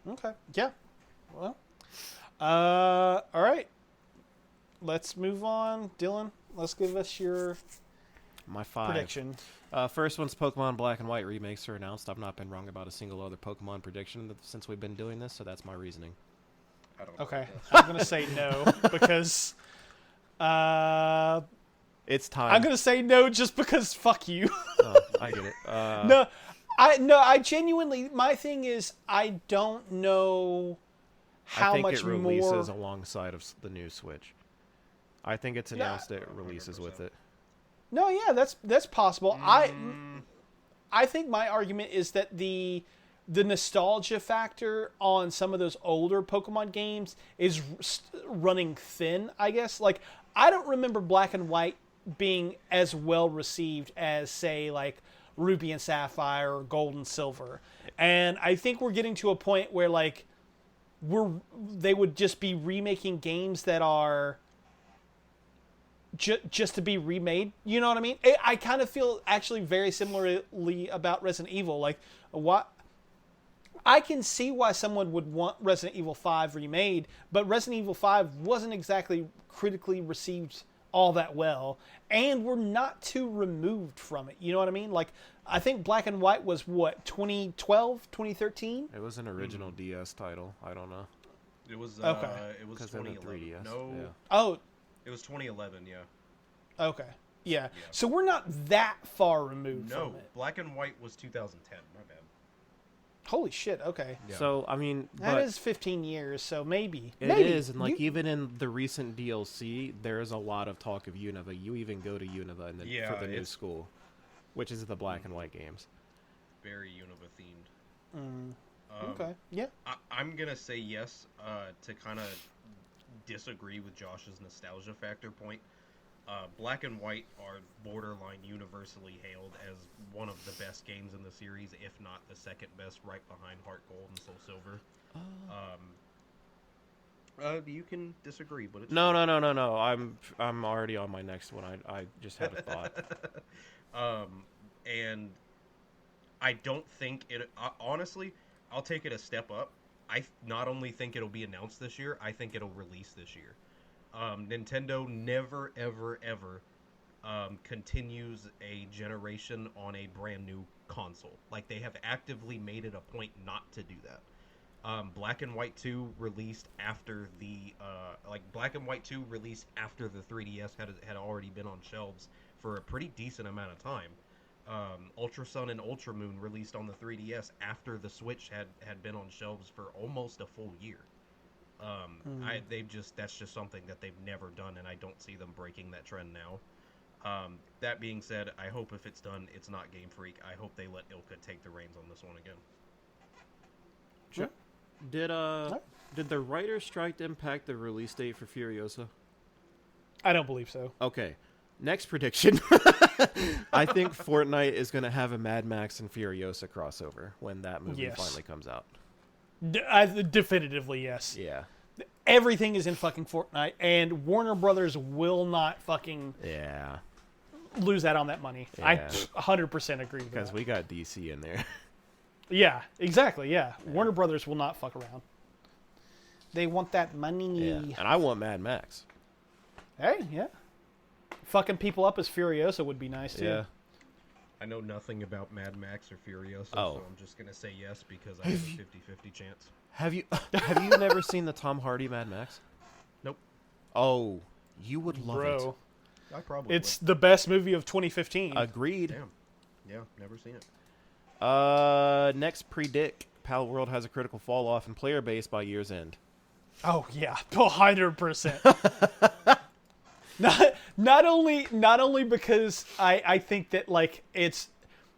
Okay. Yeah. Well. All right. Let's move on, Dylan. Let's give us your My 5. prediction. First one's Pokemon Black and White remakes are announced. I've not been wrong about a single other Pokemon prediction since we've been doing this, so that's my reasoning. I don't know. Okay. I'm gonna say no because It's time. I'm gonna say no just because fuck you. Oh, I get it. No, I genuinely. My thing is, I don't know how I think much it releases more. alongside of the new Switch. I think it's announced it releases with it. No, yeah, that's possible. I think my argument is that the nostalgia factor on some of those older Pokemon games is running thin, I guess. Like, I don't remember Black and White being as well received as, say, like Ruby and Sapphire or Gold and Silver. And I think we're getting to a point where, like, they would just be remaking games that are just to be remade. You know what I mean? I kind of feel actually very similarly about Resident Evil. Like, what I can see why someone would want Resident Evil 5 remade, but Resident Evil 5 wasn't exactly critically received all that well, and we're not too removed from it. You know what I mean? Like, I think Black and White was, what, 2012, 2013? It was an original DS title. I don't know. It was Okay. It was 'Cause they're the 2011. 3DS, No, yeah. Oh, it was 2011. Yeah. okay. Yeah. So we're not that far removed No, from it. Black and White was 2010. My bad. Holy shit, okay. Yeah. So, I mean, That but is 15 years, so maybe. it maybe. is, and like even in the recent DLC, there's a lot of talk of Unova. You even go to Unova in Yeah, for the new it's- school, which is the Black and White games. Very Unova themed. Okay, yeah. I'm gonna say yes to kind of disagree with Josh's nostalgia factor point. Black and White are borderline universally hailed as one of the best games in the series, if not the second best, right behind Heart Gold and Soul Silver. You can disagree, but it's No. I'm already on my next one. I just had a thought. And I don't think it. Honestly, I'll take it a step up. I not only think it'll be announced this year, I think it'll release this year. Nintendo never, ever, ever continues a generation on a brand new console. Like, they have actively made it a point not to do that. Black and White 2 released after the Black and White 2 released after the 3DS had already been on shelves for a pretty decent amount of time. Ultra Sun and Ultra Moon released on the 3DS after the Switch had been on shelves for almost a full year. That's just something that they've never done, and I don't see them breaking that trend now. That being said, I hope if it's done, it's not Game Freak. I hope they let Ilka take the reins on this one again. Sure. Did the writer's strike impact the release date for Furiosa? I don't believe so. Okay. Next prediction. I think Fortnite is going to have a Mad Max and Furiosa crossover when that movie Yes. finally comes out. Definitively, yes. Yeah. Everything is in fucking Fortnite, and Warner Brothers will not fucking Yeah. lose out on that money. I Yeah. 100% agree with Because that. we got DC in there. Yeah, exactly, yeah. Warner Brothers will not fuck around. They want that money. Yeah. And I want Mad Max. Hey, yeah. Fucking people up as Furiosa would be nice, too. Yeah. I know nothing about Mad Max or Furiosa, Oh. so I'm just going to say yes because I have a 50-50 chance. Have you never seen the Tom Hardy Mad Max? Nope. Oh, you would love Bro. I probably It's the best movie of 2015. Agreed. Damn. Yeah, never seen it. Next predict. Pal World has a critical fall off in player base by year's end. Oh yeah, 100%. Not only because I think that like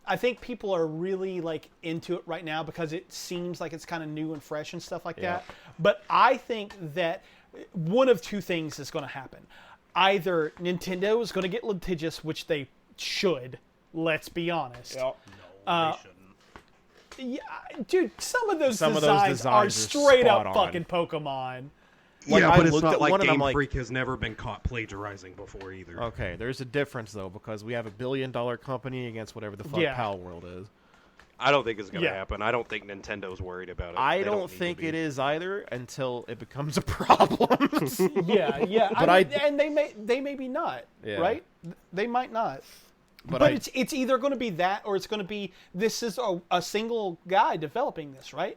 I think people are really like into it right now because it seems like it's kind of new and fresh and stuff like that. But I think that one of two things is going to happen. Either Nintendo is going to get litigious, which they should. Let's be honest. Yep. No, they shouldn't. Yeah, dude, some of those Some of designs those are designs are straight up spot on. fucking Pokemon. Like, Yeah, I but it's looked not at like one and I'm Game like- Freak has never been caught plagiarizing before either. Okay, there's a difference though because we have a $1 billion company against whatever the fuck Yeah. Pal World is. I don't think it's going to Yeah. happen. I don't think Nintendo's worried about it. I They don't need to think be. it is either until it becomes a problem. Yeah. But and they may be not, Yeah. right? They might not. But But it's either going to be that or it's going to be this is a single guy developing this, right?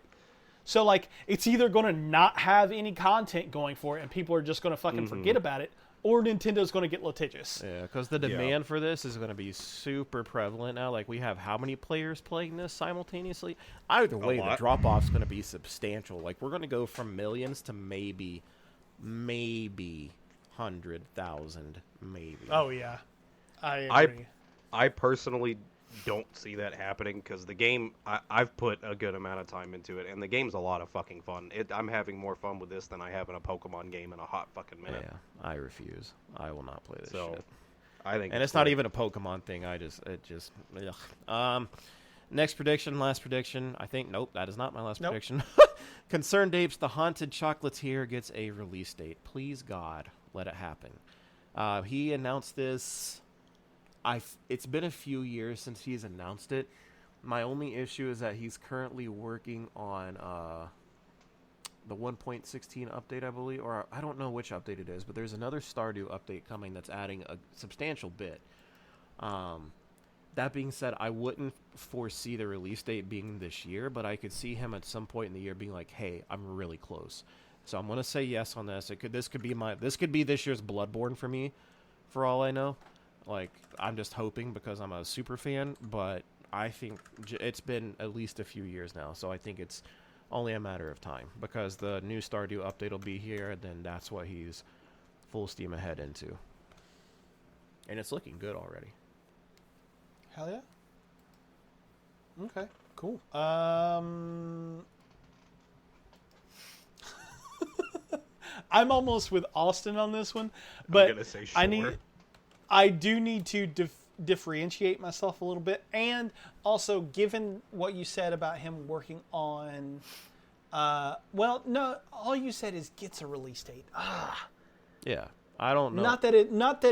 So like it's either going to not have any content going for it and people are just going to fucking forget about it, or Nintendo's going to get litigious. Yeah, because the demand for this is going to be super prevalent now. Like, we have how many players playing this simultaneously? Either way, the lot. drop-off's going to be substantial. Like, we're going to go from millions to maybe 100,000, maybe. Oh yeah, I I- agree. I personally don't see that happening because the game, I've put a good amount of time into it, and the game's a lot of fucking fun. I'm having more fun with this than I have in a Pokemon game in a hot fucking minute. Yeah, I refuse. I will not play this So, shit. I think And it's not great. even a Pokemon thing. Ugh. Next prediction, last prediction. I think, nope, that is not my last Nope. prediction. Concerned Apes, the Haunted Chocolatier gets a release date. Please, God, let it happen. He announced this. It's been a few years since he's announced it. My only issue is that he's currently working on the 1.16 update, I believe, or I don't know which update it is, but there's another Stardew update coming that's adding a substantial bit. That being said, I wouldn't foresee the release date being this year, but I could see him at some point in the year being like, "Hey, I'm really close." So I'm gonna say yes on this. This could be this year's Bloodborne for me, for all I know. Like, I'm just hoping because I'm a super fan, but I think it's been at least a few years now, so I think it's only a matter of time because the new Stardew update will be here, and then that's what he's full steam ahead into. And it's looking good already. Hell yeah. Okay, cool. I'm almost with Austin on this one, but gonna say sure. I do need to differentiate myself a little bit, and also given what you said about him working on, well, no, all you said is gets a release date. Yeah, I don't know. Not that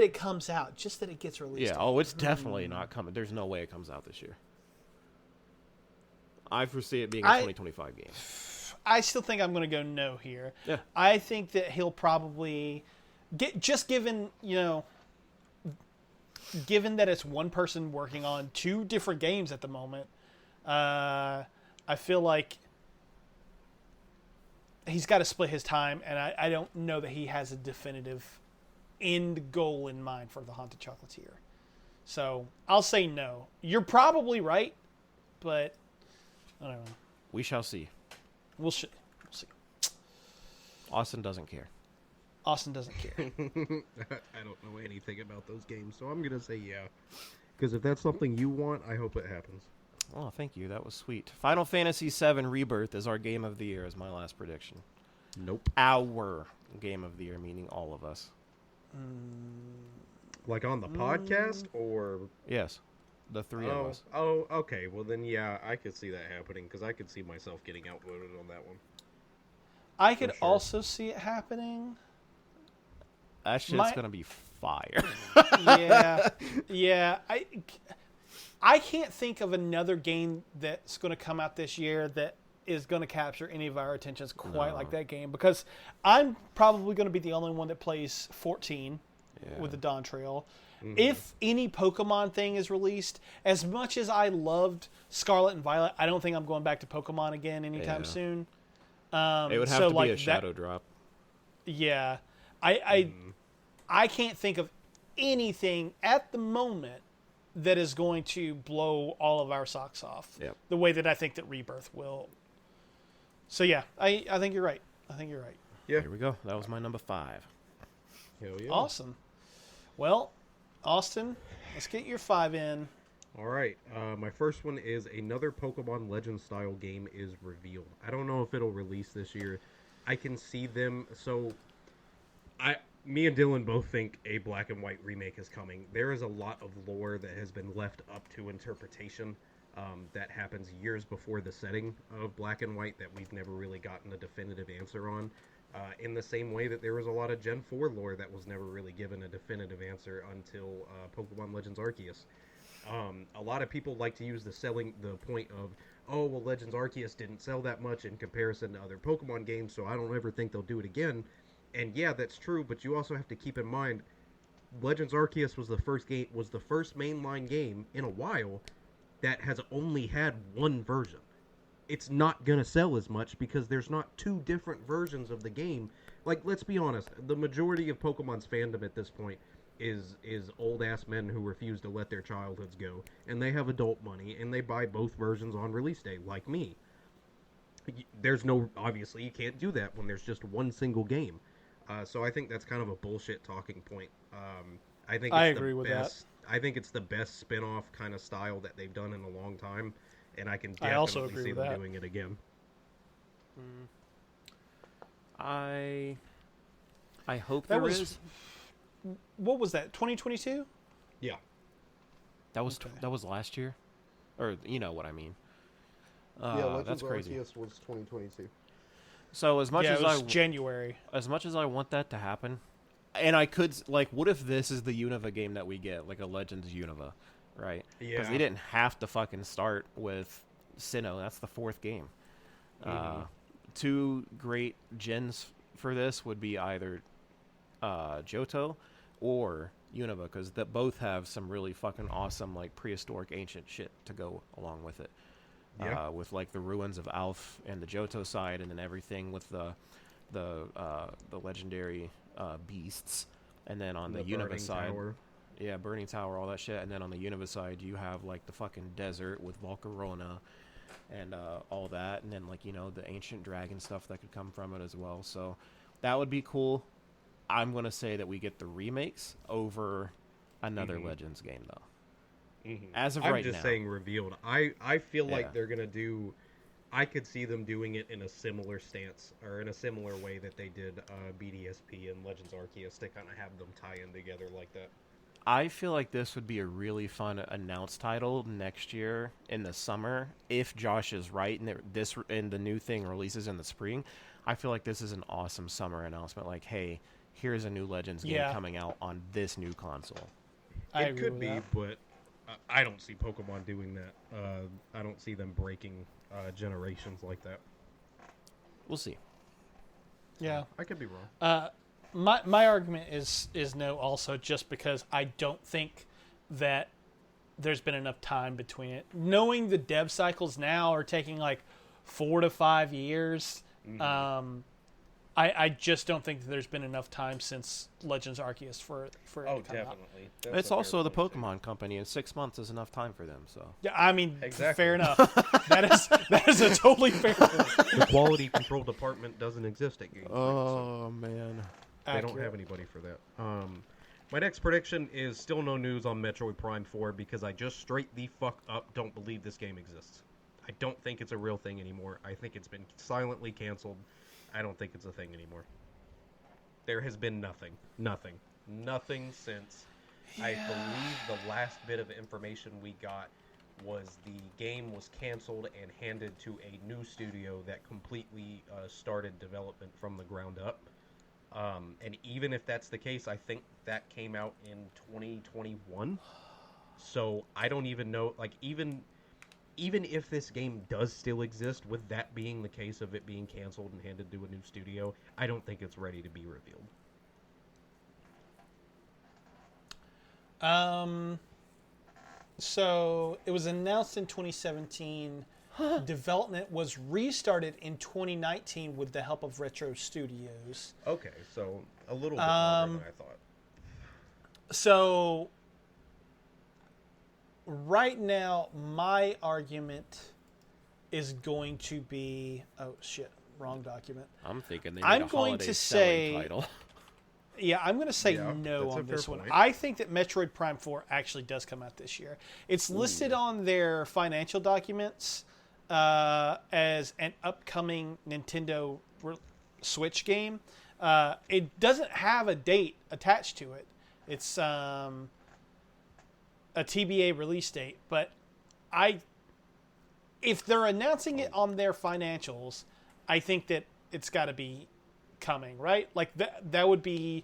it comes out, just that it gets released. Yeah, oh, it's definitely not coming. There's no way it comes out this year. I foresee it being a 2025 game. I still think I'm going to go no here. Yeah. I think that he'll probably given that it's one person working on two different games at the moment. I feel like he's got to split his time, and I don't know that he has a definitive end goal in mind for the Haunted Chocolatier. So I'll say no. You're probably right, but I don't know. We shall see. We'll see. Austin doesn't care. Austin doesn't care. I don't know anything about those games, so I'm gonna say yeah. Because if that's something you want, I hope it happens. Oh, thank you. That was sweet. Final Fantasy VII Rebirth is our game of the year, is my last prediction. Nope. Our game of the year, meaning all of us. Like on the podcast, or Yes, the three of us. oh, okay. Well then, yeah, I could see that happening because I could see myself getting outvoted on that one. I could sure. also see it happening. That shit's My- gonna be fire. Yeah. I can't think of another game that's going to come out this year that is going to capture any of our attentions quite like that game, because I'm probably going to be the only one that plays 14 with the Dawn Trail. Mm-hmm. If any Pokemon thing is released, as much as I loved Scarlet and Violet, I don't think I'm going back to Pokemon again anytime Yeah. soon. It would have so to be a that- shadow drop. Yeah, I can't think of anything at the moment that is going to blow all of our socks off. Yep. The way that I think that Rebirth will. So yeah, I think you're right. Yeah. Here we go. That was my number 5. Hell yeah. Awesome. Well, Austin, let's get your 5 in. All right. My first one is another Pokemon Legends style game is revealed. I don't know if it'll release this year. I can see them. So, me and Dylan both think a Black and White remake is coming. There is a lot of lore that has been left up to interpretation that happens years before the setting of Black and White that we've never really gotten a definitive answer on. In the same way that there was a lot of Gen 4 lore that was never really given a definitive answer until Pokemon Legends Arceus. A lot of people like to use the point of, oh, well, Legends Arceus didn't sell that much in comparison to other Pokemon games, so I don't ever think they'll do it again. And yeah, that's true, but you also have to keep in mind, Legends Arceus was the first mainline game in a while that has only had one version. It's not gonna sell as much because there's not 2 different versions of the game. Like, let's be honest, the majority of Pokemon's fandom at this point is old ass men who refuse to let their childhoods go, and they have adult money and they buy both versions on release day, like me. Obviously you can't do that when there's just one single game. So I think that's kind of a bullshit talking point. I agree with that. I think it's the best spin-off kind of style that they've done in a long time, and I can definitely see them doing it again. I hope That there was- is. What was that? 2022? Yeah. That was Okay. that was last year, or you know what I mean. Yeah, Legends that's crazy. Arceus was 2022. So as much Yeah, as it was I January. as much as I want that to happen, and I could like, what if this is the Unova game that we get, like a Legends Unova, right? Because Yeah. they didn't have to fucking start with Sinnoh. That's the 4th game. 2 great gens for this would be either Johto or Unova, because that both have some really fucking awesome like prehistoric ancient shit to go along with it. Yeah. With like the ruins of Alph and the Johto side, and then everything with the legendary beasts, and then on the Unova Burning side, Tower. yeah, Burning Tower, all that shit, and then on the Unova side, you have like the fucking desert with Volcarona and all that, and then like, you know, the ancient dragon stuff that could come from it as well. So that would be cool. I'm gonna say that we get the remakes over another Legends game though. As of I'm right just now. saying revealed. I feel Yeah. like they're gonna do. I could see them doing it in a similar stance or in a similar way that they did BDSP and Legends Arceus to kind of have them tie in together like that. I feel like this would be a really fun announced title next year in the summer if Josh is right and the new thing releases in the spring. I feel like this is an awesome summer announcement. Like, hey, here's a new Legends game coming out on this new console. I It agree could with be, that. but I don't see Pokemon doing that. I don't see them breaking generations like that. We'll see. Yeah. I could be wrong. My argument is no also, just because I don't think that there's been enough time between it. Knowing the dev cycles now are taking like 4 to 5 years, I just don't think that there's been enough time since Legends Arceus for it to come out. Definitely. It's also the Pokemon Company, and 6 months is enough time for them. So Yeah, I mean, Exactly. fair enough. that is a totally fair point. The quality control department doesn't exist at Game Freak, so oh man, they don't have anybody for that. My next prediction is still no news on Metroid Prime 4 because I just straight the fuck up don't believe this game exists. I don't think it's a real thing anymore. I think it's been silently canceled. I don't think it's a thing anymore. There has been nothing since. I believe the last bit of information we got was the game was canceled and handed to a new studio that completely started development from the ground up. And even if that's the case, I think that came out in 2021. So I don't even know, like, even if this game does still exist, with that being the case of it being canceled and handed to a new studio, I don't think it's ready to be revealed. So it was announced in 2017. Development was restarted in 2019 with the help of Retro Studios. Okay, so a little bit longer than I thought. So right now, my argument is going to be, oh shit, wrong document. I'm thinking they need I'm a going holiday to selling say title. Yeah, I'm going to say Yeah, no that's a on fair this one. point. I think that Metroid Prime 4 actually does come out this year. It's listed on their financial documents as an upcoming Nintendo Switch game. It doesn't have a date attached to it. It's a TBA release date, but if they're announcing it on their financials, I think that it's got to be coming, right? Like that would be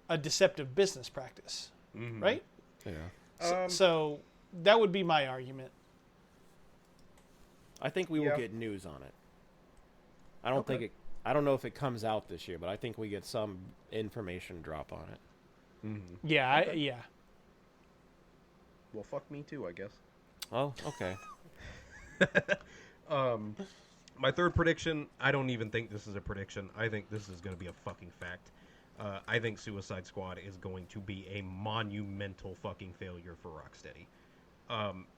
a deceptive business practice, right? Yeah. So that would be my argument. I think we will Yeah. get news on it. I don't think it. I don't know if it comes out this year, but I think we get some information drop on it. Yeah, yeah. Well, fuck me too, I guess. Oh, okay. My third prediction, I don't even think this is a prediction. I think this is going to be a fucking fact. I think Suicide Squad is going to be a monumental fucking failure for Rocksteady.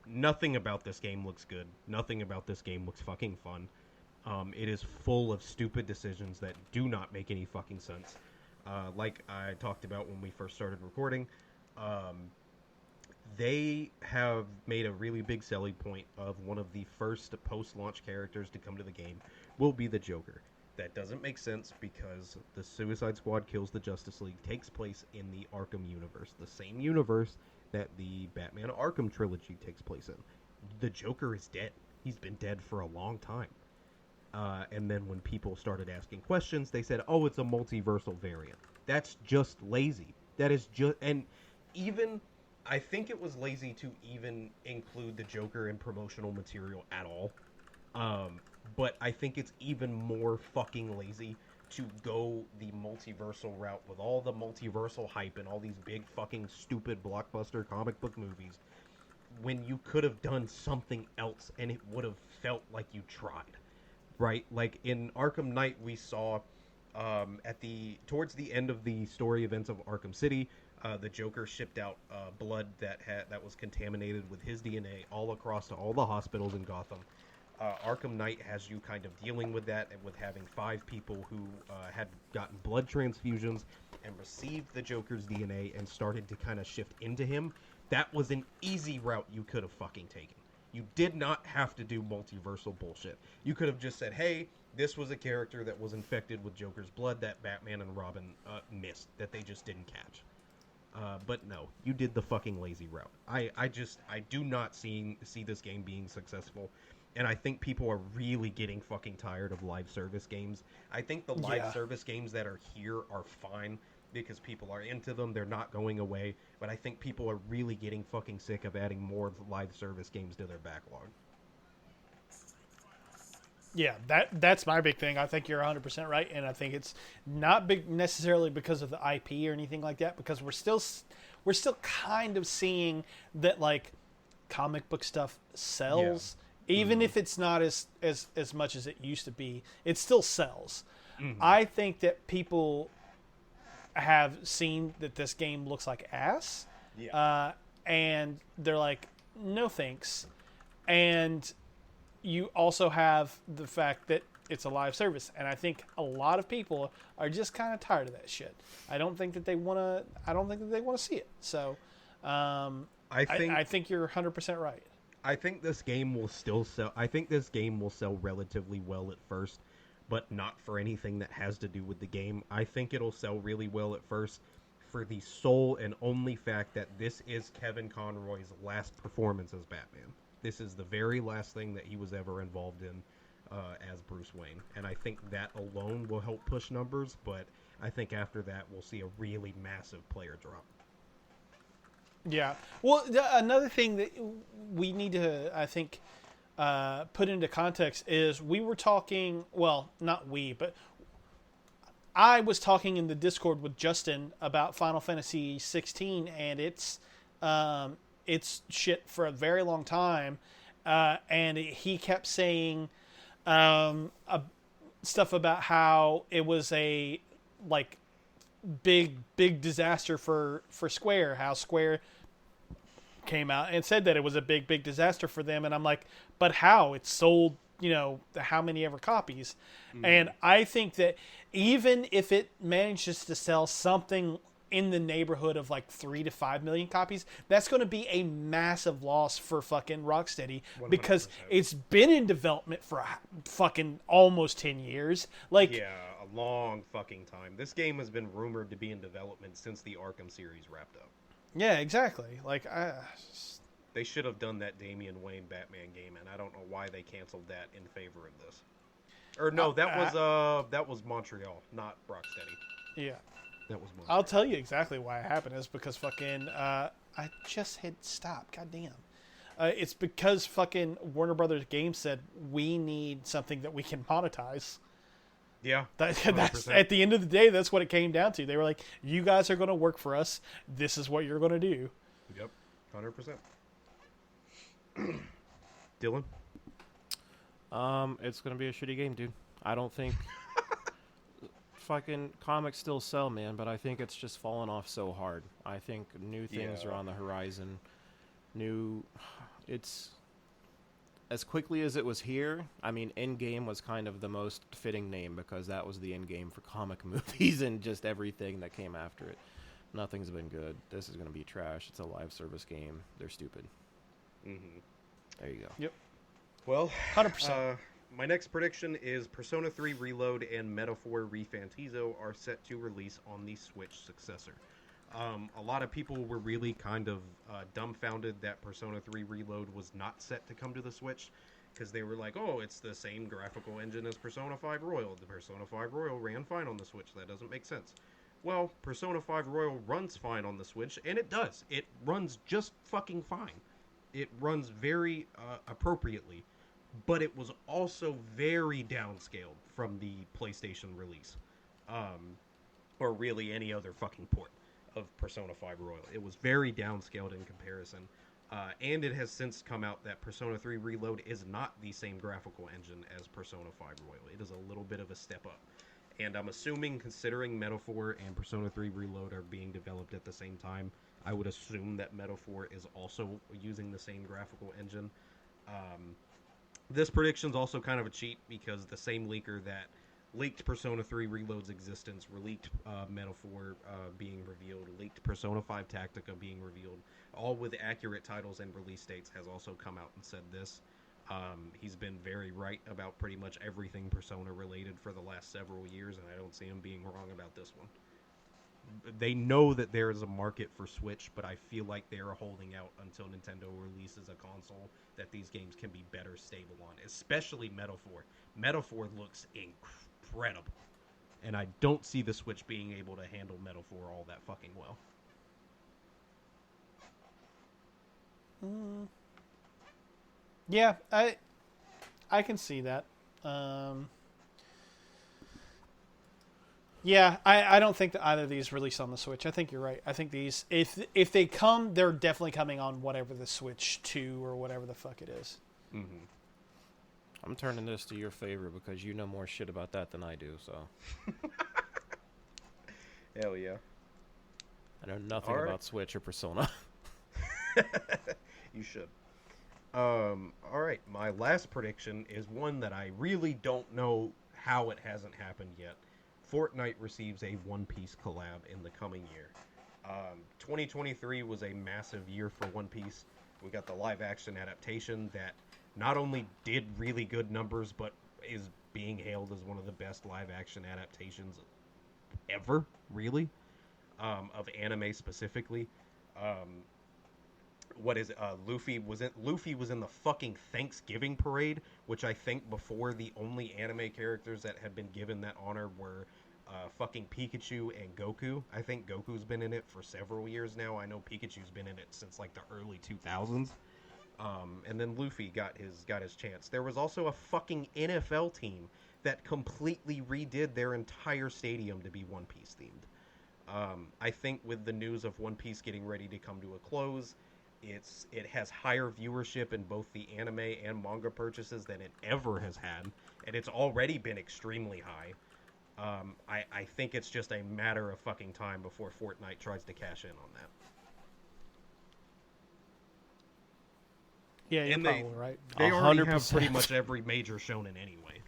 Nothing about this game looks good. Nothing about this game looks fucking fun. It is full of stupid decisions that do not make any fucking sense. Like I talked about when we first started recording, they have made a really big selling point of one of the first post-launch characters to come to the game will be the Joker. That doesn't make sense because the Suicide Squad Kills the Justice League takes place in the Arkham universe, the same universe that the Batman Arkham trilogy takes place in. The Joker is dead. He's been dead for a long time. And then when people started asking questions, they said, oh, it's a multiversal variant. That's just lazy. That is just... And even... I think it was lazy to even include the Joker in promotional material at all. But I think it's even more fucking lazy to go the multiversal route with all the multiversal hype and all these big fucking stupid blockbuster comic book movies when you could have done something else and it would have felt like you tried. Right? Like in Arkham Knight, we saw towards the end of the story events of Arkham City, the Joker shipped out blood that was contaminated with his DNA all across to all the hospitals in Gotham. Arkham Knight has you kind of dealing with that and with having 5 people who had gotten blood transfusions and received the Joker's DNA and started to kind of shift into him. That was an easy route you could have fucking taken. You did not have to do multiversal bullshit. You could have just said, hey, this was a character that was infected with Joker's blood that Batman and Robin missed, that they just didn't catch. But no, you did the fucking lazy route. I do not see this game being successful. And I think people are really getting fucking tired of live service games. I think the live service games that are here are fine because people are into them. They're not going away. But I think people are really getting fucking sick of adding more live service games to their backlog. Yeah, that's my big thing. I think you're 100% right, and I think it's not big necessarily because of the IP or anything like that, because we're still kind of seeing that like comic book stuff sells. Yeah. Even if it's not as much as it used to be, it still sells. Mm-hmm. I think that people have seen that this game looks like ass, and they're like, no thanks. And you also have the fact that it's a live service, and I think a lot of people are just kind of tired of that shit. I don't think that they want to see it. So, I think you're 100% right. I think this game will still sell. I think this game will sell relatively well at first, but not for anything that has to do with the game. I think it'll sell really well at first for the sole and only fact that this is Kevin Conroy's last performance as Batman. This is the very last thing that he was ever involved in as Bruce Wayne. And I think that alone will help push numbers, but I think after that we'll see a really massive player drop. Yeah. Well, another thing that we need to, I think, put into context is we were talking, well, not we, but I was talking in the Discord with Justin about Final Fantasy 16, and it's shit for a very long time, and he kept saying stuff about how it was a like big disaster for Square. How Square came out and said that it was a big disaster for them, and I'm like, but how? It sold, how many ever copies? And I think that even if it manages to sell something in the neighborhood of like 3 to 5 million copies, that's going to be a massive loss for fucking Rocksteady, because 100%. it's been in development for fucking almost 10 years. Like, Yeah, a long fucking time. This game has been rumored to be in development since the Arkham series wrapped up. yeah, exactly. Like, They should have done that Damian Wayne Batman game, and I don't know why they canceled that in favor of this. Or no, that was Montreal, not Rocksteady. yeah. That was Montreal. I'll tell you exactly why it happened. Is because fucking I just hit stop. Goddamn. It's because fucking Warner Brothers Games said we need something that we can monetize. Yeah, That's 100%. at the end of the day, that's what it came down to. They were like, "You guys are going to work for us. This is what you're going to do." Yep, 100%. Dylan? It's gonna be a shitty game, dude. I don't think fucking comics still sell, man, but I think it's just fallen off so hard. I think new things are on the horizon. It's as quickly as it was here. I mean, Endgame was kind of the most fitting name because that was the endgame for comic movies and just everything that came after it. Nothing's been good. This is gonna be trash. It's a live service game. They're stupid. Mm-hmm. There you go. Yep. Well, 100%. my next prediction is Persona 3 Reload and Metaphor Refantizo are set to release on the Switch successor. A lot of people were really kind of dumbfounded that Persona 3 Reload was not set to come to the Switch, because they were like, oh, it's the same graphical engine as Persona 5 Royal. The Persona 5 Royal ran fine on the Switch. That doesn't make sense. Well, Persona 5 Royal runs fine on the Switch, and it does. It runs just fucking fine. It runs very appropriately, but it was also very downscaled from the PlayStation release, or really any other fucking port of Persona 5 Royal. It was very downscaled in comparison, and it has since come out that Persona 3 Reload is not the same graphical engine as Persona 5 Royal. It is a little bit of a step up. And I'm assuming, considering Metaphor and Persona 3 Reload are being developed at the same time, I would assume that Metaphor is also using the same graphical engine. This prediction's also kind of a cheat because the same leaker that leaked Persona 3 Reload's existence, leaked Metaphor being revealed, leaked Persona 5 Tactica being revealed, all with accurate titles and release dates, has also come out and said this. He's been very right about pretty much everything Persona related for the last several years, and I don't see him being wrong about this one. They know that there is a market for Switch, but I feel like they are holding out until Nintendo releases a console that these games can be better stable on, especially Metaphor. Metaphor looks incredible, and I don't see the Switch being able to handle Metaphor all that fucking well. Yeah, I can see that. Yeah, I don't think that either of these release on the Switch. I think you're right. I think these, if they come, they're definitely coming on whatever the Switch 2 or whatever the fuck it is. Mm-hmm. I'm turning this to your favor because you know more shit about that than I do, so. Hell yeah. I know nothing about Switch or Persona. You should. Alright, my last prediction is one that I really don't know how it hasn't happened yet. Fortnite receives a One Piece collab in the coming year. 2023 was a massive year for One Piece. We got the live action adaptation that not only did really good numbers, but is being hailed as one of the best live action adaptations ever, really, of anime specifically. What is it? Luffy was in the fucking Thanksgiving parade, which I think before the only anime characters that had been given that honor were fucking Pikachu and Goku. I think Goku's been in it for several years now. I know Pikachu's been in it since like the early 2000s. And then Luffy got his chance. There was also a fucking NFL team that completely redid their entire stadium to be One Piece themed. I think with the news of One Piece getting ready to come to a close, it has higher viewership in both the anime and manga purchases than it ever has had, and it's already been extremely high. I think it's just a matter of fucking time before Fortnite tries to cash in on that. Yeah, you're And probably right. They already have 100%. pretty much every major shonen anyway.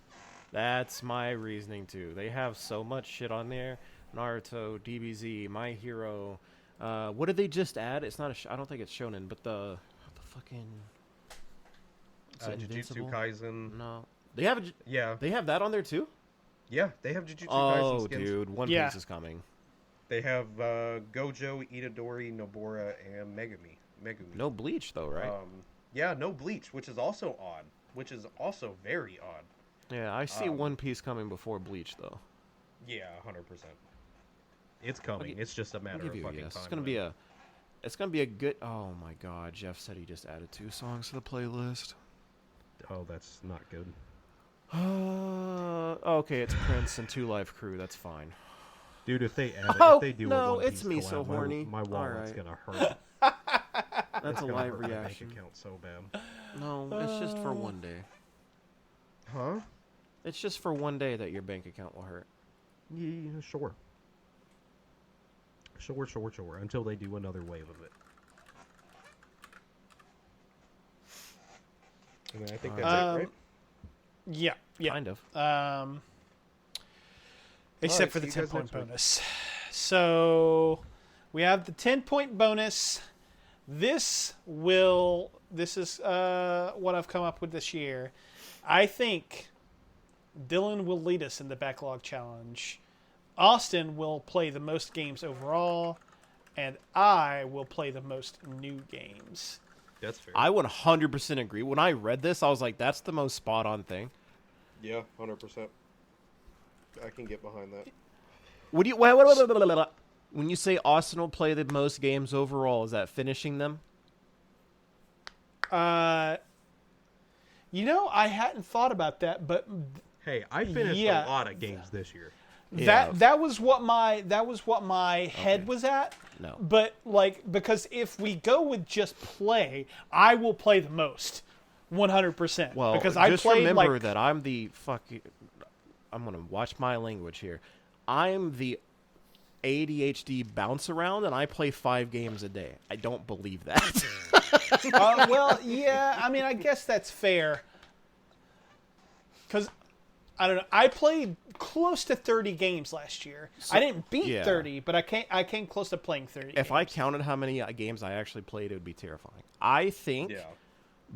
That's my reasoning too. They have so much shit on there. Naruto, DBZ, My Hero. What did they just add? It's not a. I don't think it's shonen, but the fucking. Is it Jujutsu Invincible? Kaisen. No, they have. Yeah, They have that on there too. yeah, they have Jujutsu Oh, Kaisen skins. dude, One Yeah. Piece is coming. They have Gojo, Itadori, Nobara, and Megumi. No Bleach though, right? Yeah, no Bleach, which is also odd. Which is also very odd. Yeah, I see One Piece coming before Bleach though. Yeah, 100%. It's coming. It's just a I'll matter give of you a fucking yes. time. It's gonna be a. It's gonna be a good. Oh my God, Jeff said he just added 2 songs to the playlist. Oh, that's not good. Okay, it's Prince and 2 Live Crew. That's fine. Dude, if they add it, Oh, if they do no, a One it's Piece me so collab, horny. my wallet's Alright. gonna hurt. That's It's a gonna live hurt my bank reaction. account so bad. No, it's just for one day. Huh? It's just for one day that your bank account will hurt. Yeah, sure. Sure. Until they do another wave of it. And I think that's it, right? Yeah. Kind of. Except Alright, for the see you guys 10-point next week. bonus. So we have the 10-point bonus. This is what I've come up with this year. I think Dylan will lead us in the backlog challenge. Austin will play the most games overall, and I will play the most new games. That's fair. I 100% agree. When I read this, I was like, that's the most spot on thing. Yeah, 100%. I can get behind that. Would you, when you say Austin will play the most games overall, is that finishing them? I hadn't thought about that, but Hey, I finished Yeah. a lot of games this year. Yeah. that was what my head Okay. was at. No. But because if we go with just play, I will play the most, 100%. Well, because I just played remember that I'm the fucking. I'm gonna watch my language here. I'm the ADHD bounce around, and I play 5 games a day. I don't believe that. well, yeah. I mean, I guess that's fair. Because I don't know. I played close to 30 games last year. I didn't beat yeah. 30, but I came close to playing 30. If I counted how many games I actually played, it would be terrifying. I think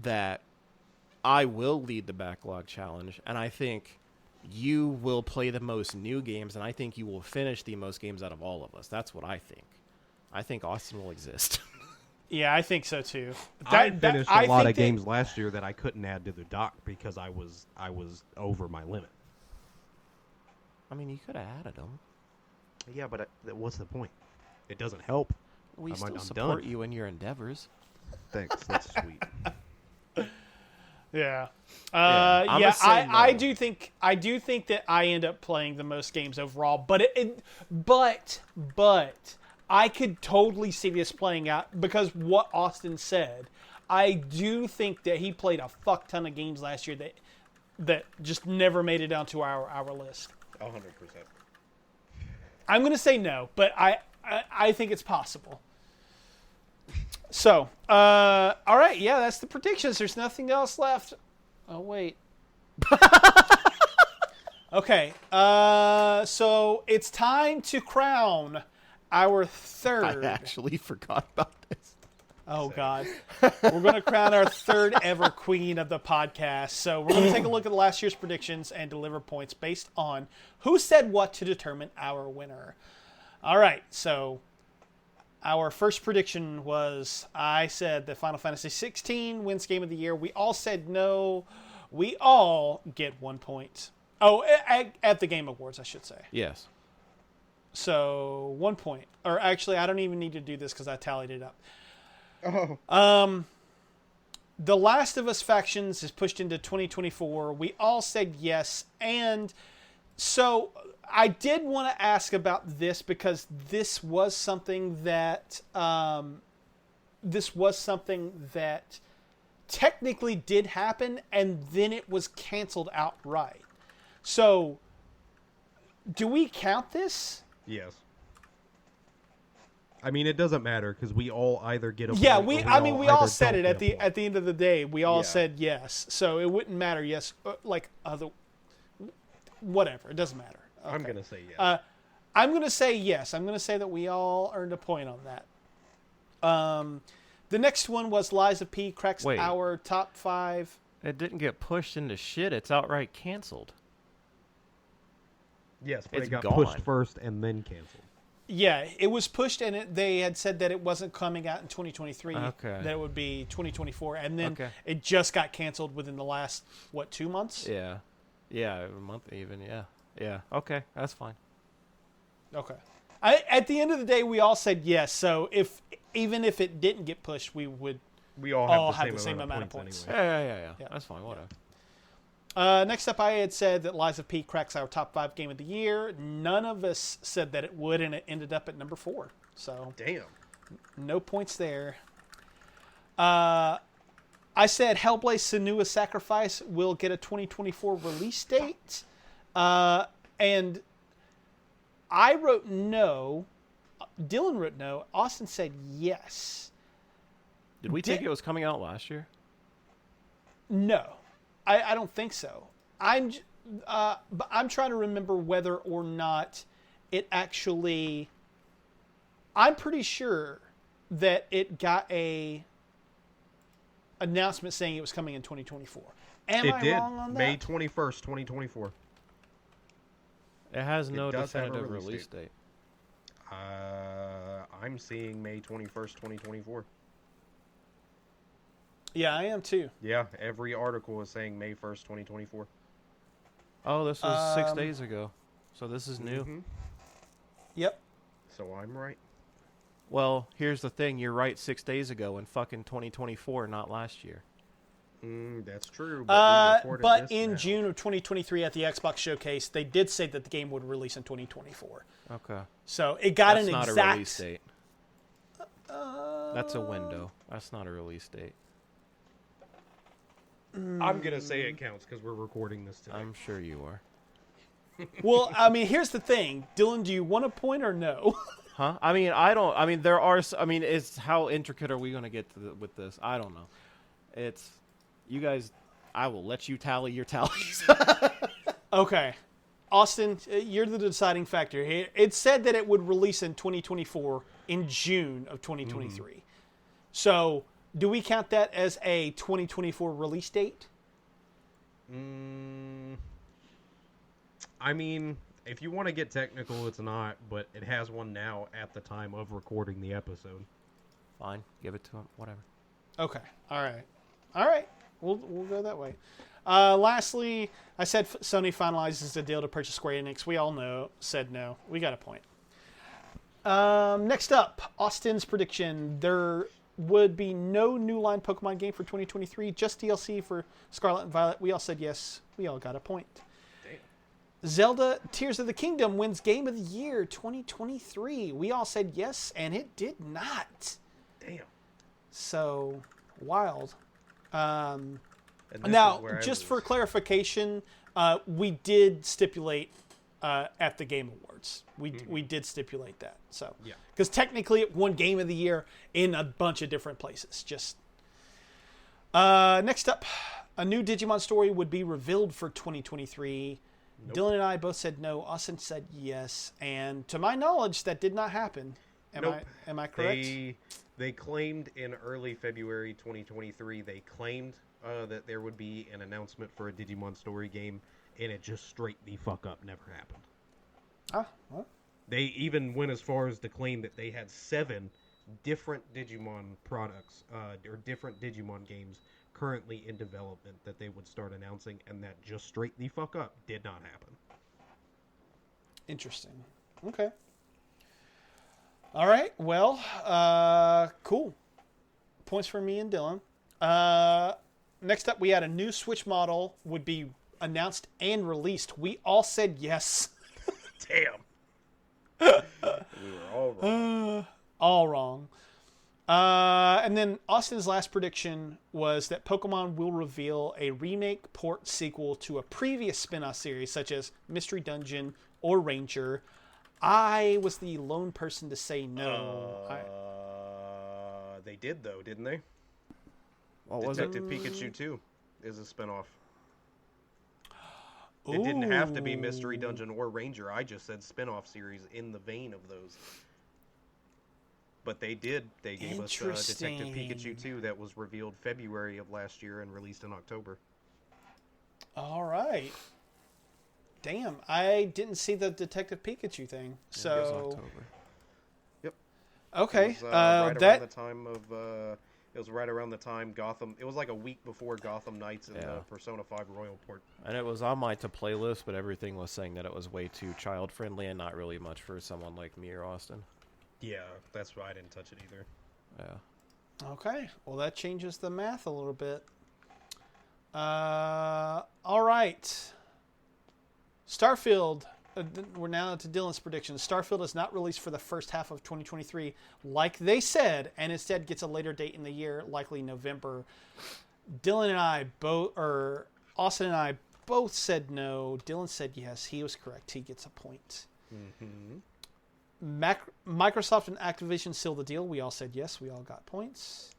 that I will lead the backlog challenge, and I think you will play the most new games, and I think you will finish the most games out of all of us. That's what I think. I think Austin will exist. Yeah, I think so too. I finished a lot think of games last year that I couldn't add to the dock because I was over my limit. I mean, you could have added them. Yeah, but what's the point? It doesn't help. We I'm still done. support you in your endeavors. Thanks. That's sweet. Yeah. I'm gonna Yeah. say I no. do think that I end up playing the most games overall, but but I could totally see this playing out because what Austin said. I do think that he played a fuck ton of games last year that just never made it onto our list. 100%. I'm going to say no, but I think it's possible. So, all right, yeah, that's the predictions. There's nothing else left. Oh, wait. Okay, so it's time to crown our third. I actually forgot about this. Oh, God. We're going to crown our third ever queen of the podcast. So we're going to take a look at last year's predictions and deliver points based on who said what to determine our winner. All right, so our first prediction was I said that Final Fantasy 16 wins Game of the Year. We all said no. We all get 1 point. Oh, at the Game Awards, I should say. Yes. So 1 point. Or actually, I don't even need to do this because I tallied it up. Oh, The Last of Us Factions is pushed into 2024. We all said yes. And so I did want to ask about this because this was something that technically did happen and then it was canceled outright. So Do we count this? Yes. I mean, it doesn't matter because we all either get a Yeah, point. we all said it at the the end of the day. We all Yeah. said yes, so it wouldn't matter. Yes, whatever. It doesn't matter. Okay. I'm gonna say yes. I'm gonna say yes. I'm gonna say that we all earned a point on that. The next one was Liza P cracks Wait. our top 5. It didn't get pushed into shit. It's outright canceled. yes, but it's it got gone. pushed first and then canceled. Yeah, it was pushed, and they had said that it wasn't coming out in 2023. Okay. That it would be 2024, and then Okay. it just got canceled within the last 2 months. Yeah. Yeah, a month even, yeah. Yeah, okay, that's fine. Okay. At the end of the day, we all said yes. So even if it didn't get pushed, we would We all all have have the same amount of points. Anyway. Yeah. That's fine, whatever. Next up, I had said that Liza P cracks our top 5 game of the year. None of us said that it would, and it ended up at number 4. So Damn. no points there. I said Hellblade: Senua's Sacrifice will get a 2024 release date, and I wrote no. Dylan wrote no. Austin said yes. Did we think it was coming out last year? No, I don't think so. But I'm trying to remember whether or not it actually. I'm pretty sure that it got a announcement saying it was coming in 2024. Am I wrong on that? May 21st, 2024. It has no does have a definitive release release date. date. I'm seeing May 21st, 2024. Yeah, I am too. Yeah, every article is saying May 1st, 2024. Oh, this was 6 days ago. So this is new. Mhm. Yep. So I'm right. Well, here's the thing. You're right 6 days ago in fucking 2024, not last year. That's true. But, we recorded But this in now. June of 2023 at the Xbox Showcase, they did say that the game would release in 2024. Okay. So it got That's an not exact. a release date. That's a window. That's not a release date. I'm going to say it counts because we're recording this today. I'm sure you are. Well, I mean, here's the thing, Dylan. Do you want a point or no? Huh? I mean, I don't. I mean, there are. I mean, it's how intricate are we going to get with this? I don't know. It's you guys. I will let you tally your tallies. Okay, Austin, you're the deciding factor here. It said that it would release in 2024 in June of 2023. So, do we count that as a 2024 release date? I mean, if you want to get technical, it's not, but it has one now at the time of recording the episode. Fine, give it to him. Whatever. Okay. All right. We'll go that way. Lastly, I said Sony finalizes the deal to purchase Square Enix. We all said no. We got a point. Next up, Austin's prediction. There would be no new line Pokemon game for 2023, just DLC for Scarlet and Violet. We all said yes. We all got a point. Damn. Zelda Tears of the Kingdom wins Game of the Year 2023. We all said yes, and it did not. Damn. So, wild. And this is Now, where I just was- for clarification, we did stipulate at the Game Awards. We did stipulate that. So, Yeah. because technically it won Game of the Year in a bunch of different places. Just next up, a new Digimon story would be revealed for 2023. Nope. Dylan and I both said no. Austin said yes, and to my knowledge, that did not happen. Nope. Am I correct? They claimed in early February 2023, they claimed that there would be an announcement for a Digimon story game, and it just straight the fuck up never happened. Well, They even went as far as to claim that they had 7 different Digimon products, or different Digimon games currently in development that they would start announcing, and that just straight the fuck up did not happen. interesting. Okay. All right. Well, cool. Points for me and Dylan. Next up, we had a new Switch model would be announced and released. We all said yes. Damn. We were all wrong. All wrong. And then Austin's last prediction was that Pokemon will reveal a remake, port, sequel to a previous spin-off series such as Mystery Dungeon, or Ranger. I was the lone person to say no. They did though, didn't they? What was it? Detective Pikachu 2 is a spinoff. It didn't have to be Mystery Dungeon or Ranger. I just said spinoff series in the vein of those. But they did. They gave us Detective Pikachu 2 that was revealed February of last year and released in October. All right. Damn, I didn't see the Detective Pikachu thing. Yeah, it was October. Yep. Okay. It was, right around the time of. It was right around the time Gotham. It was like a week before Gotham Knights and Persona 5 Royal Port. And it was on my to-play list, but everything was saying that it was way too child-friendly and not really much for someone like me or Austin. Yeah, that's why I didn't touch it either. Yeah. Okay. Well, that changes the math a little bit. All right. Starfield. We're now to Dylan's predictions. Starfield is not released for the first half of 2023, like they said, and instead gets a later date in the year, likely November. Dylan and I both, or Austin and I both said no. Dylan said yes. He was correct. He gets a point. Microsoft and Activision sealed the deal. We all said yes. We all got points.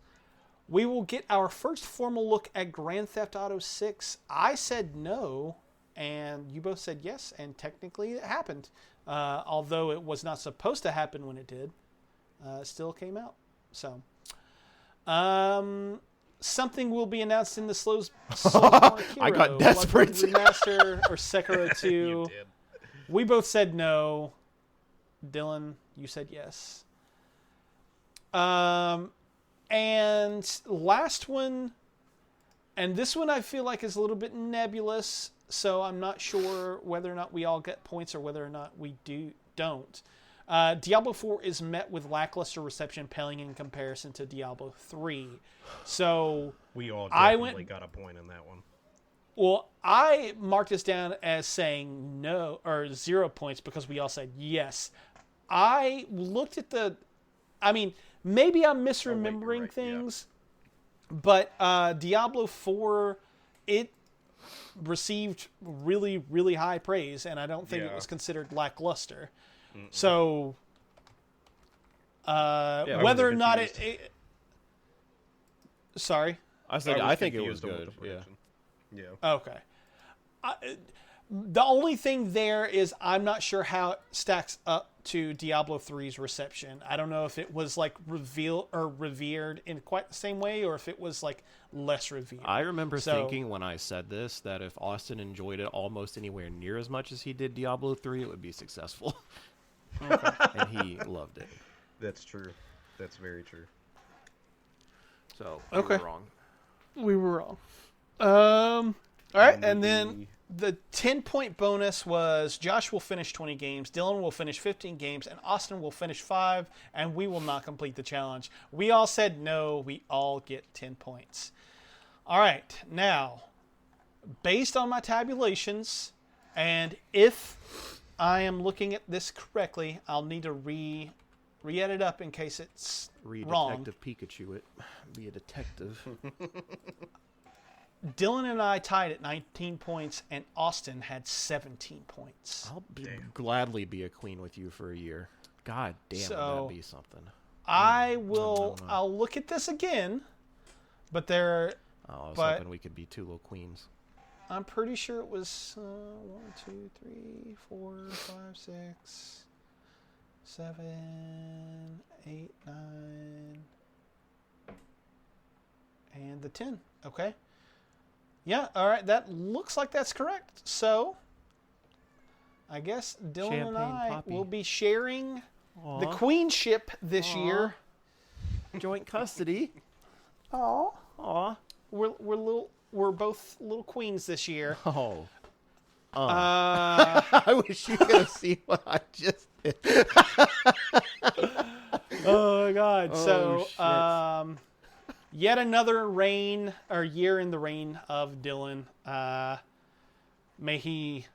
We will get our first formal look at Grand Theft Auto 6. I said no. And you both said yes, and technically it happened. Although it was not supposed to happen when it did. It still came out. So, something will be announced in the I got desperate. Remaster or Sekiro 2. You did. We both said no. Dylan, you said yes. And last one, and this one I feel like is a little bit nebulous. So I'm not sure whether or not we all get points or whether or not we don't. Diablo 4 is met with lackluster reception, paling in comparison to Diablo 3. So we all definitely got a point in that one. Well, I marked this down as saying no or 0 points because we all said yes. I looked at maybe I'm misremembering right, things, but Diablo 4, it received really, really high praise, and I don't think it was considered lackluster. So, whether or not it sorry, I said I think it was good. Yeah. Okay. The only thing there is I'm not sure how it stacks up to Diablo 3's reception. I don't know if it was like revealed or revered in quite the same way, or if it was like less revered. I remember thinking when I said this that if Austin enjoyed it almost anywhere near as much as he did Diablo 3, it would be successful. Okay. And he loved it. That's true. That's very true. So, Okay. we were wrong. We were wrong. All right, and then the 10-point bonus was Josh will finish 20 games, Dylan will finish 15 games, and Austin will finish 5, and we will not complete the challenge. We all said no. We all get 10 points. All right, now, based on my tabulations, and if I am looking at this correctly, I'll need to re-edit up in case it's wrong. Detective Pikachu it. Be a detective. Dylan and I tied at 19 points, and Austin had 17 points. I'll gladly be a queen with you for a year. God damn, that'd be something. I will. No. I'll look at this again, but there. I was hoping we could be two little queens. I'm pretty sure it was 1, 2, 3, 4, 5, 6, 7, 8, 9, and the 10. Okay. Yeah, all right, that looks like that's correct. So, I guess Dylan and I will be sharing the queenship this year. Joint custody. Aw. We're both little queens this year. Oh. I wish you could have seen what I just did. Oh my God. Oh, so, yet another year in the reign of Dylan. May he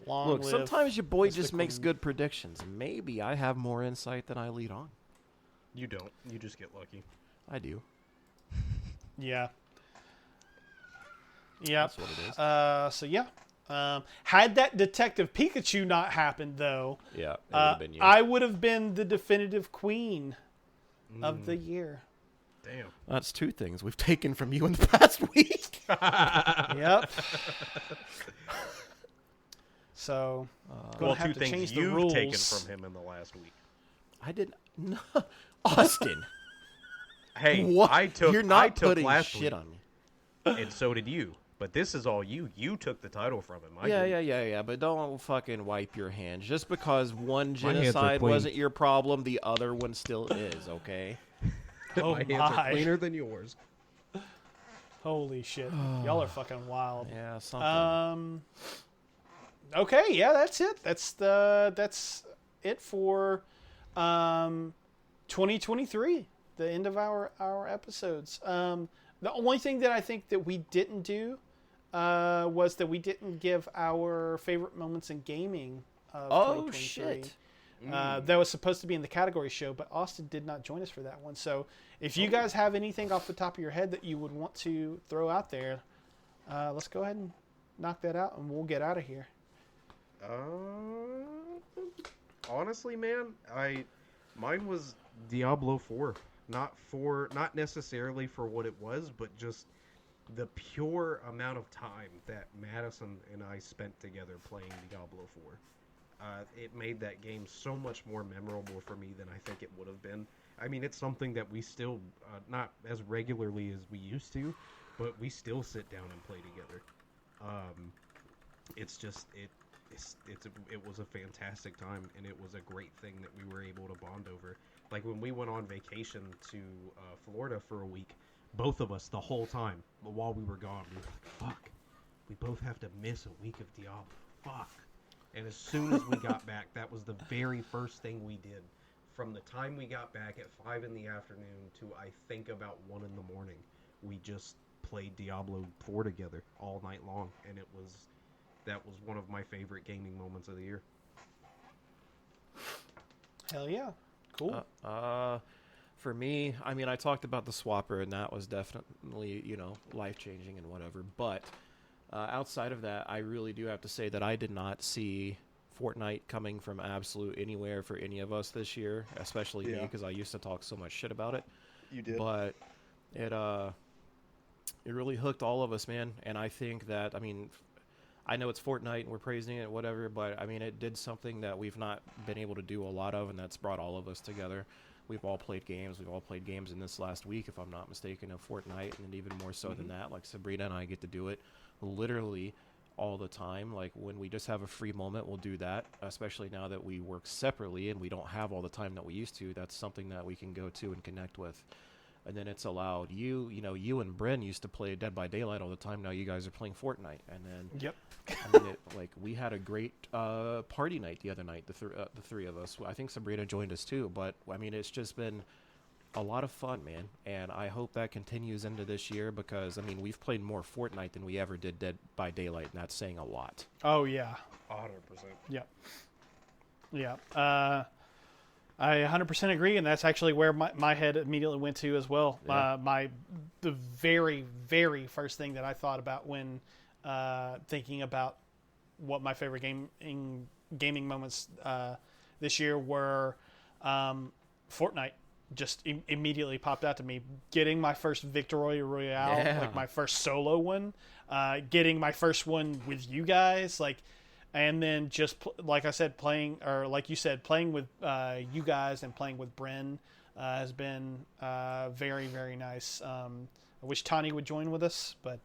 long live. Look, sometimes your boy just makes good predictions. Maybe I have more insight than I lead on. You don't. You just get lucky. I do. Yeah. Yeah. That's what it is. So yeah. Had that Detective Pikachu not happened, though, Yeah, it would have been you. I would have been the definitive queen of the year. Damn. That's two things we've taken from you in the past week. Yep. So, Well, have two to things change the you've rules. taken from him in the last week. I didn't. No, Austin. Hey, What? I took You're not I took putting last shit week, on me. and so did you. But this is all you. You took the title from him. I Yeah, didn't. yeah. But don't fucking wipe your hands. Just because one My hands are genocide clean. wasn't your problem, the other one still is, okay? Oh My hands are my. cleaner than yours. Holy shit. Y'all are fucking wild. Yeah, something. Okay, yeah, that's it. That's it for 2023. The end of our episodes. The only thing that I think that we didn't do was that we didn't give our favorite moments in gaming of Oh 2023. shit! That was supposed to be in the category show, but Austin did not join us for that one. So if you guys have anything off the top of your head that you would want to throw out there, let's go ahead and knock that out, and we'll get out of here. Honestly, man, mine was Diablo 4. Not necessarily for what it was, but just the pure amount of time that Madison and I spent together playing Diablo 4. It made that game so much more memorable for me than I think it would have been. I mean, it's something that we still, not as regularly as we used to, but we still sit down and play together. It's just, it was a fantastic time, and it was a great thing that we were able to bond over. Like when we went on vacation to Florida for a week, both of us the whole time while we were gone, we were like, fuck, we both have to miss a week of Diablo. Fuck. And as soon as we got back, that was the very first thing we did. From the time we got back at 5 in the afternoon to I think about 1 in the morning, we just played Diablo 4 together all night long, and that was one of my favorite gaming moments of the year. Hell yeah. Cool. For me, I mean, I talked about the swapper, and that was definitely, life-changing and whatever. But outside of that, I really do have to say that I did not see Fortnite coming from absolute anywhere for any of us this year, especially me, because I used to talk so much shit about it. You did. But it really hooked all of us, man. And I think that, I mean, I know it's Fortnite and we're praising it, whatever, but I mean, it did something that we've not been able to do a lot of, and that's brought all of us together. We've all played games. We've all played games in this last week, if I'm not mistaken, of Fortnite, and even more so than that. Like Sabrina and I get to do it literally all the time. Like when we just have a free moment, we'll do that, especially now that we work separately and we don't have all the time that we used to. That's something that we can go to and connect with. And then it's allowed you and Bryn used to play Dead by Daylight all the time. Now you guys are playing Fortnite. And then, Yep. I mean, we had a great party night the other night, the three of us. I think Sabrina joined us too. But, I mean, it's just been a lot of fun, man. And I hope that continues into this year because, I mean, we've played more Fortnite than we ever did Dead by Daylight, and that's saying a lot. Oh, yeah. 100%. Yep. Yeah. I 100% agree, and that's actually where my head immediately went to as well. Yeah. The very, very first thing that I thought about when thinking about what my favorite gaming moments this year were, Fortnite just immediately popped out to me. Getting my first Victory Royale, like my first solo one, getting my first one with you guys, like. And then just like I said, playing, or like you said, playing with you guys and playing with Bryn has been very, very nice. I wish Tani would join with us, but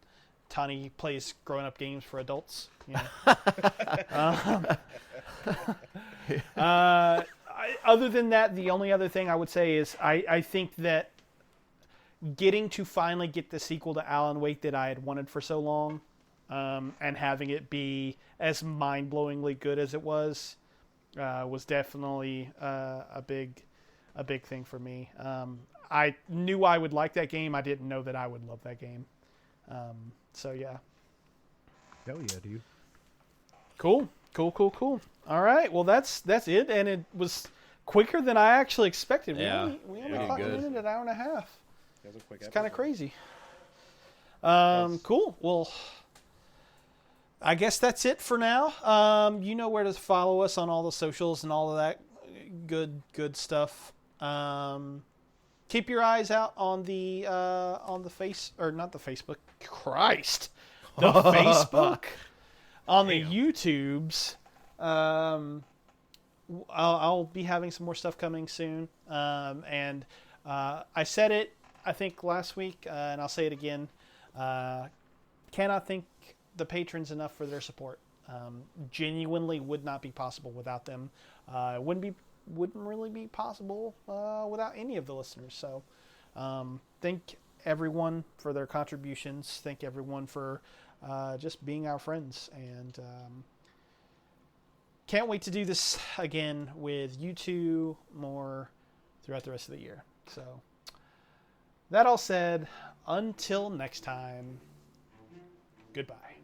Tani plays grown up games for adults. You know? Other than that, the only other thing I would say is I think that getting to finally get the sequel to Alan Wake that I had wanted for so long, and having it be as mind-blowingly good as it was definitely a big thing for me. I knew I would like that game. I didn't know that I would love that game. So yeah. Hell yeah, dude. Cool. All right. Well, that's it, and it was quicker than I actually expected. Yeah. We only Yeah, clocked good. in at an hour and a half. That was a quick It's kind of episode. crazy. Cool. Well, I guess that's it for now. You know where to follow us on all the socials and all of that good stuff. Keep your eyes out on the face or not the Facebook. Christ, the Facebook on the YouTubes. I'll be having some more stuff coming soon. And I said it, I think, last week, and I'll say it again. Cannot thank the patrons enough for their support. Genuinely would not be possible without them. Wouldn't really be possible without any of the listeners. So thank everyone for their contributions. Thank everyone for just being our friends. And can't wait to do this again with you two more throughout the rest of the year. So that all said, until next time, goodbye.